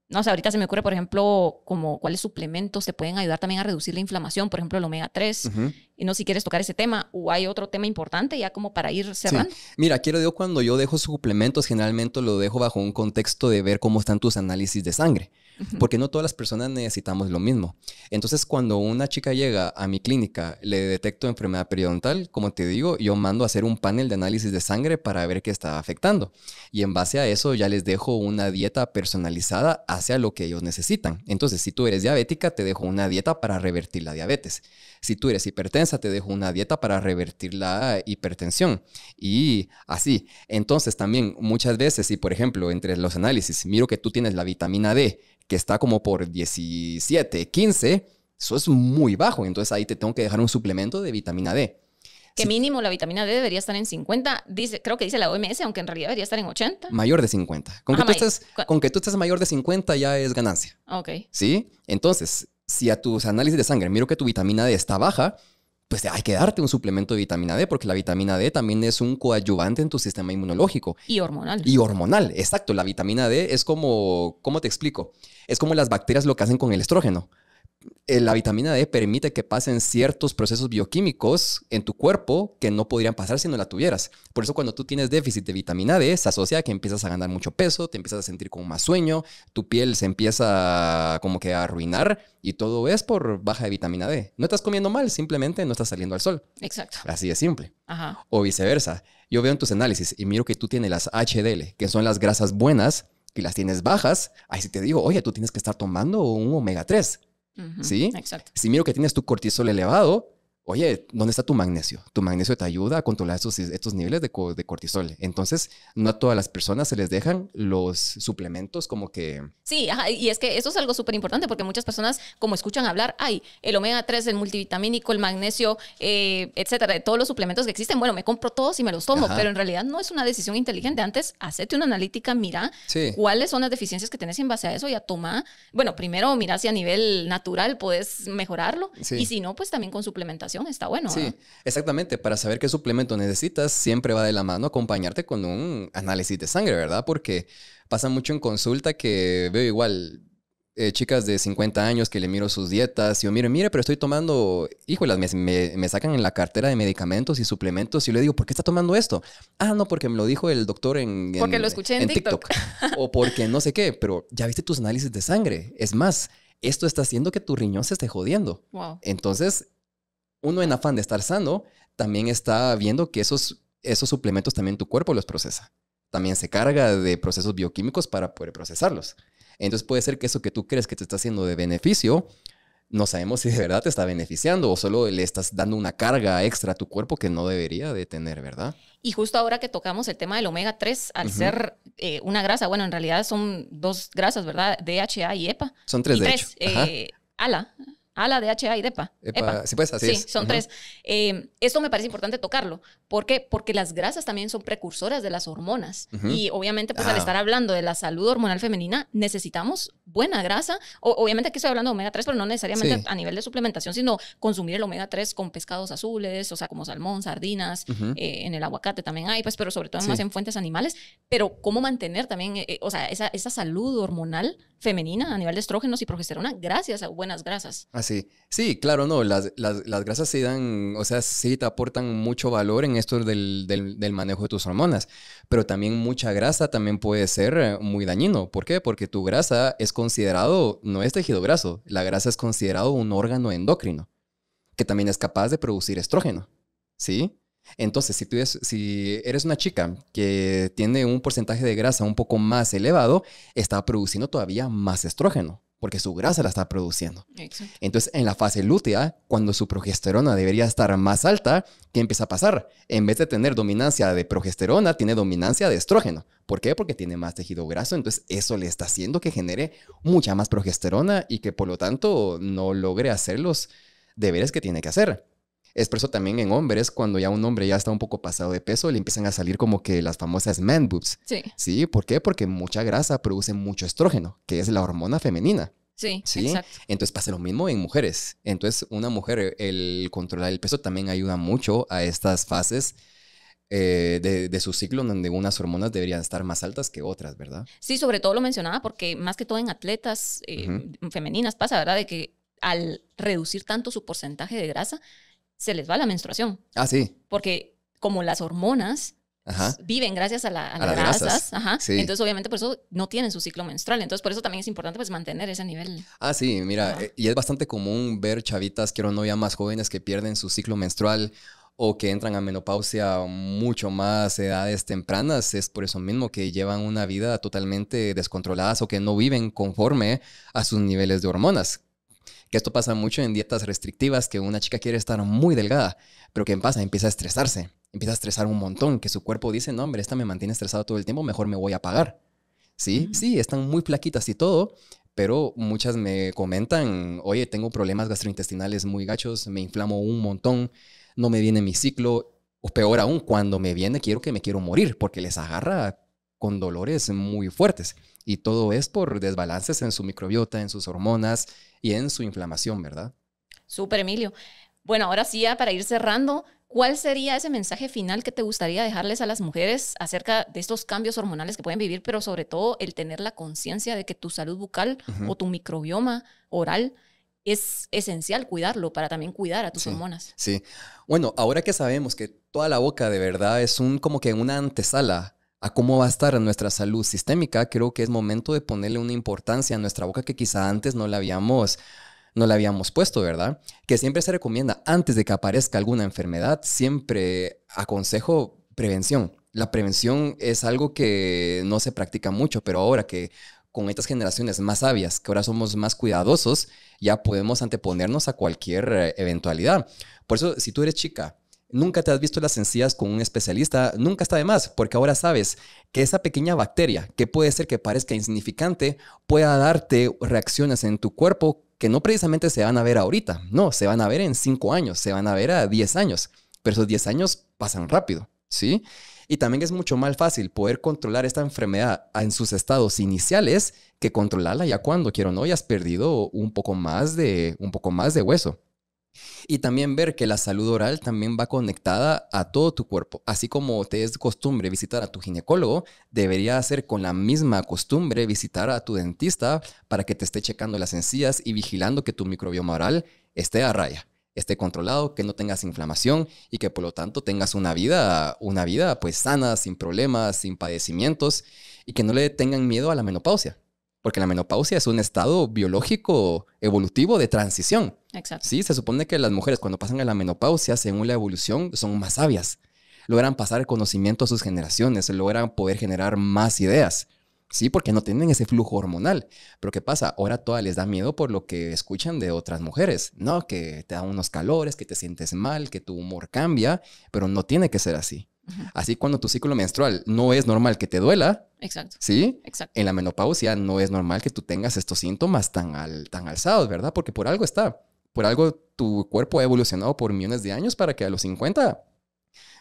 No sé, ahorita se me ocurre, por ejemplo, como cuáles suplementos te pueden ayudar también a reducir la inflamación, por ejemplo, el omega 3. Y no sé si quieres tocar ese tema o hay otro tema importante ya como para ir cerrando. Sí. Mira, cuando yo dejo suplementos, generalmente lo dejo bajo un contexto de ver cómo están tus análisis de sangre, porque no todas las personas necesitamos lo mismo. Entonces, cuando una chica llega a mi clínica, le detecto enfermedad periodontal, como te digo, yo mando a hacer un panel de análisis de sangre para ver qué está afectando. Y en base a eso ya les dejo una dieta personalizada hacia lo que ellos necesitan. Entonces, si tú eres diabética, te dejo una dieta para revertir la diabetes. Si tú eres hipertensa, te dejo una dieta para revertir la hipertensión. Y así. Entonces, también muchas veces, si por ejemplo, entre los análisis, miro que tú tienes la vitamina D, que está como por 17, 15, eso es muy bajo. Entonces, ahí te tengo que dejar un suplemento de vitamina D. Que mínimo la vitamina D debería estar en 50. Creo que dice la OMS, aunque en realidad debería estar en 80. Mayor de 50. Con que tú estés mayor de 50 ya es ganancia. Ok. ¿Sí? Entonces, si a tus análisis de sangre miro que tu vitamina D está baja, pues hay que darte un suplemento de vitamina D, porque la vitamina D también es un coadyuvante en tu sistema inmunológico. Y hormonal. Y hormonal, exacto. La vitamina D es como, ¿cómo te explico? Es como las bacterias lo que hacen con el estrógeno. La vitamina D permite que pasen ciertos procesos bioquímicos en tu cuerpo que no podrían pasar si no la tuvieras. Por eso cuando tú tienes déficit de vitamina D, se asocia a que empiezas a ganar mucho peso, te empiezas a sentir con más sueño, tu piel se empieza como que a arruinar y todo es por baja de vitamina D. No estás comiendo mal, simplemente no estás saliendo al sol. Exacto. Así de simple. Ajá. O viceversa. Yo veo en tus análisis y miro que tú tienes las HDL, que son las grasas buenas, y las tienes bajas. Ahí sí te digo, oye, tú tienes que estar tomando un omega 3. ¿Sí? Exacto. Si miro que tienes tu cortisol elevado, oye, ¿dónde está tu magnesio? Tu magnesio te ayuda a controlar estos niveles de cortisol. Entonces, no a todas las personas se les dejan los suplementos como que... Sí, ajá, y es que eso es algo súper importante porque muchas personas, como escuchan hablar, el omega 3, el multivitamínico, el magnesio, etcétera, de todos los suplementos que existen, bueno, me compro todos y me los tomo, pero en realidad no es una decisión inteligente. Antes, hacete una analítica, mira cuáles son las deficiencias que tenés en base a eso y a tomar. Bueno, primero mira si a nivel natural puedes mejorarlo y si no, pues también con suplementación está bueno. Sí, ¿verdad? exactamente. Para saber qué suplemento necesitas, siempre va de la mano acompañarte con un análisis de sangre, ¿verdad? Porque pasa mucho en consulta que veo igual chicas de 50 años que le miro sus dietas y yo mire, pero estoy tomando, híjolas, me sacan en la cartera de medicamentos y suplementos y yo le digo, ¿por qué está tomando esto? No, porque me lo dijo el doctor porque lo escuché en TikTok. O porque no sé qué, pero ya viste tus análisis de sangre. Es más, esto está haciendo que tu riñón se esté jodiendo. Wow. Entonces, uno en afán de estar sano, también está viendo que esos suplementos también tu cuerpo los procesa. También se carga de procesos bioquímicos para poder procesarlos. Entonces puede ser que eso que tú crees que te está haciendo de beneficio no sabemos si de verdad te está beneficiando o solo le estás dando una carga extra a tu cuerpo que no debería de tener, ¿verdad? Y justo ahora que tocamos el tema del omega 3, al ser una grasa, bueno, en realidad son 2 grasas, ¿verdad? DHA y EPA. Son 3 y de 3, hecho. ALA, DHA y DEPA. EPA. Sí, pues así es. Sí, son 3. Esto me parece importante tocarlo. ¿Por qué? Porque las grasas también son precursoras de las hormonas. Y obviamente, pues al estar hablando de la salud hormonal femenina, necesitamos buena grasa. Obviamente aquí estoy hablando de omega 3, pero no necesariamente a nivel de suplementación, sino consumir el omega 3 con pescados azules, o sea, como salmón, sardinas, en el aguacate también hay, pues, pero sobre todo más en fuentes animales. Pero cómo mantener también, o sea, esa salud hormonal femenina a nivel de estrógenos y progesterona gracias a buenas grasas. Sí. Sí, claro, no, las grasas sí dan, o sea, sí te aportan mucho valor en esto del manejo de tus hormonas, pero también mucha grasa también puede ser muy dañino. ¿Por qué? Porque tu grasa es considerado, no es tejido graso, la grasa es considerado un órgano endocrino, que también es capaz de producir estrógeno, ¿sí? Entonces, si eres una chica que tiene un porcentaje de grasa un poco más elevado, está produciendo todavía más estrógeno, porque su grasa la está produciendo. Exacto. Entonces, en la fase lútea, cuando su progesterona debería estar más alta, ¿qué empieza a pasar? En vez de tener dominancia de progesterona, tiene dominancia de estrógeno. ¿Por qué? Porque tiene más tejido graso, entonces eso le está haciendo que genere mucha más progesterona y que por lo tanto no logre hacer los deberes que tiene que hacer. Es por eso también en hombres, cuando ya un hombre ya está un poco pasado de peso, le empiezan a salir como que las famosas man boobs. Sí. ¿Sí? ¿Por qué? Porque mucha grasa produce mucho estrógeno, que es la hormona femenina. Sí, ¿Sí? exacto. Entonces pasa lo mismo en mujeres. Entonces una mujer, el controlar el peso también ayuda mucho a estas fases de su ciclo donde unas hormonas deberían estar más altas que otras, ¿verdad? Sí, sobre todo lo mencionaba porque más que todo en atletas femeninas pasa, ¿verdad? De que al reducir tanto su porcentaje de grasa, se les va la menstruación. Sí. Porque como las hormonas viven gracias a las grasas, sí. Entonces obviamente por eso no tienen su ciclo menstrual. Entonces por eso también es importante pues mantener ese nivel. Sí, mira, y es bastante común ver chavitas, quiero no ya más jóvenes, que pierden su ciclo menstrual o que entran a menopausia mucho más edades tempranas. Es por eso mismo que llevan una vida totalmente descontroladas o que no viven conforme a sus niveles de hormonas. Que esto pasa mucho en dietas restrictivas, que una chica quiere estar muy delgada, pero ¿qué pasa? Empieza a estresarse, empieza a estresar un montón, que su cuerpo dice, no, hombre, esta me mantiene estresado todo el tiempo, mejor me voy a apagar. ¿Sí? Sí, están muy flaquitas y todo, pero muchas me comentan, oye, tengo problemas gastrointestinales muy gachos, me inflamo un montón, no me viene mi ciclo, o peor aún, cuando me viene quiero morir, porque les agarra con dolores muy fuertes. Y todo es por desbalances en su microbiota, en sus hormonas y en su inflamación, ¿verdad? Súper, Emilio. Bueno, ahora sí, ya para ir cerrando, ¿cuál sería ese mensaje final que te gustaría dejarles a las mujeres acerca de estos cambios hormonales que pueden vivir, pero sobre todo el tener la conciencia de que tu salud bucal o tu microbioma oral es esencial cuidarlo para también cuidar a tus hormonas? Sí. Bueno, ahora que sabemos que toda la boca de verdad es como que una antesala a cómo va a estar nuestra salud sistémica, creo que es momento de ponerle una importancia a nuestra boca que quizá antes no la habíamos puesto, ¿verdad? Que siempre se recomienda, antes de que aparezca alguna enfermedad, siempre aconsejo prevención. La prevención es algo que no se practica mucho, pero ahora que con estas generaciones más sabias, que ahora somos más cuidadosos, ya podemos anteponernos a cualquier eventualidad. Por eso, si tú eres chica, nunca te has visto las encías con un especialista, nunca está de más, porque ahora sabes que esa pequeña bacteria, que puede ser que parezca insignificante, pueda darte reacciones en tu cuerpo que no precisamente se van a ver ahorita, no, se van a ver en 5 años, se van a ver a 10 años, pero esos 10 años pasan rápido, ¿sí? Y también es mucho más fácil poder controlar esta enfermedad en sus estados iniciales que controlarla ya cuando, quiero o no, ya has perdido un poco más de hueso. Y también ver que la salud oral también va conectada a todo tu cuerpo. Así como te es costumbre visitar a tu ginecólogo, debería ser con la misma costumbre visitar a tu dentista para que te esté checando las encías y vigilando que tu microbioma oral esté a raya, esté controlado, que no tengas inflamación y que por lo tanto tengas una vida pues sana, sin problemas, sin padecimientos y que no le tengan miedo a la menopausia. Porque la menopausia es un estado biológico evolutivo de transición. Exacto. Sí, se supone que las mujeres cuando pasan a la menopausia, según la evolución, son más sabias. Logran pasar el conocimiento a sus generaciones, logran poder generar más ideas. Sí, porque no tienen ese flujo hormonal. Pero ¿qué pasa? Ahora todas les da miedo por lo que escuchan de otras mujeres. No, que te dan unos calores, que te sientes mal, que tu humor cambia, pero no tiene que ser así. Así cuando tu ciclo menstrual no es normal que te duela, Exacto. ¿sí? Exacto. En la menopausia no es normal que tú tengas estos síntomas tan alzados, ¿verdad? Porque por algo está. Por algo tu cuerpo ha evolucionado por millones de años para que a los 50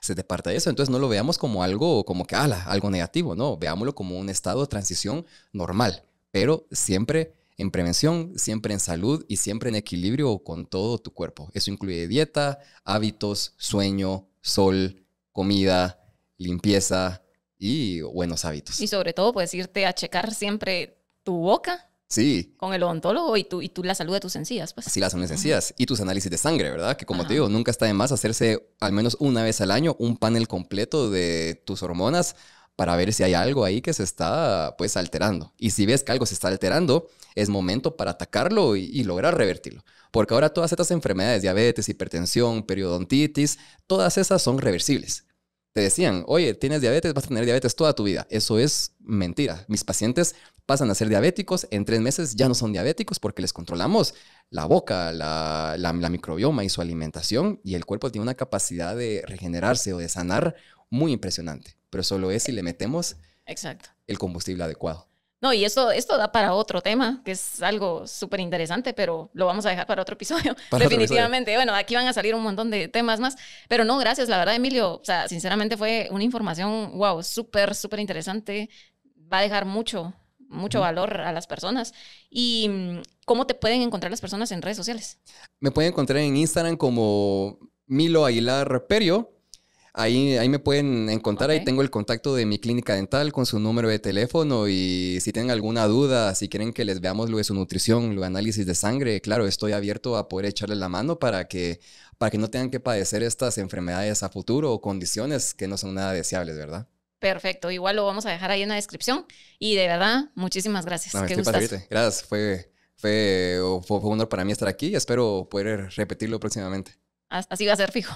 se te parta eso. Entonces no lo veamos como algo, como que, algo negativo, no. Veámoslo como un estado de transición normal, pero siempre en prevención, siempre en salud y siempre en equilibrio con todo tu cuerpo. Eso incluye dieta, hábitos, sueño, sol, comida, limpieza y buenos hábitos. Y sobre todo, puedes irte a checar siempre tu boca. Sí. Con el odontólogo y tú la salud de tus encías, pues. Sí, las encías y tus análisis de sangre, ¿verdad? Que como te digo, nunca está de más hacerse al menos una vez al año un panel completo de tus hormonas para ver si hay algo ahí que se está, pues, alterando. Y si ves que algo se está alterando, es momento para atacarlo y lograr revertirlo. Porque ahora todas estas enfermedades, diabetes, hipertensión, periodontitis, todas esas son reversibles. Te decían, oye, tienes diabetes, vas a tener diabetes toda tu vida. Eso es mentira. Mis pacientes pasan a ser diabéticos, en 3 meses ya no son diabéticos porque les controlamos la boca, la microbioma y su alimentación, y el cuerpo tiene una capacidad de regenerarse o de sanar muy impresionante. Pero solo es si le metemos el combustible adecuado. No, y esto da para otro tema, que es algo súper interesante, pero lo vamos a dejar para otro episodio. Definitivamente. Bueno, aquí van a salir un montón de temas más, pero no, gracias. La verdad, Emilio, o sea, sinceramente fue una información, wow, súper, súper interesante. Va a dejar mucho valor a las personas. ¿Y cómo te pueden encontrar las personas en redes sociales? Me pueden encontrar en Instagram como Milo Aguilar Perio. Ahí me pueden encontrar, Ahí tengo el contacto de mi clínica dental con su número de teléfono, y si tienen alguna duda, si quieren que les veamos lo de su nutrición, lo de análisis de sangre, claro, estoy abierto a poder echarles la mano para que no tengan que padecer estas enfermedades a futuro o condiciones que no son nada deseables, ¿verdad? Perfecto, igual lo vamos a dejar ahí en la descripción y de verdad, muchísimas gracias. No, qué gustazo. Gracias, fue un honor para mí estar aquí y espero poder repetirlo próximamente. Así va a ser fijo.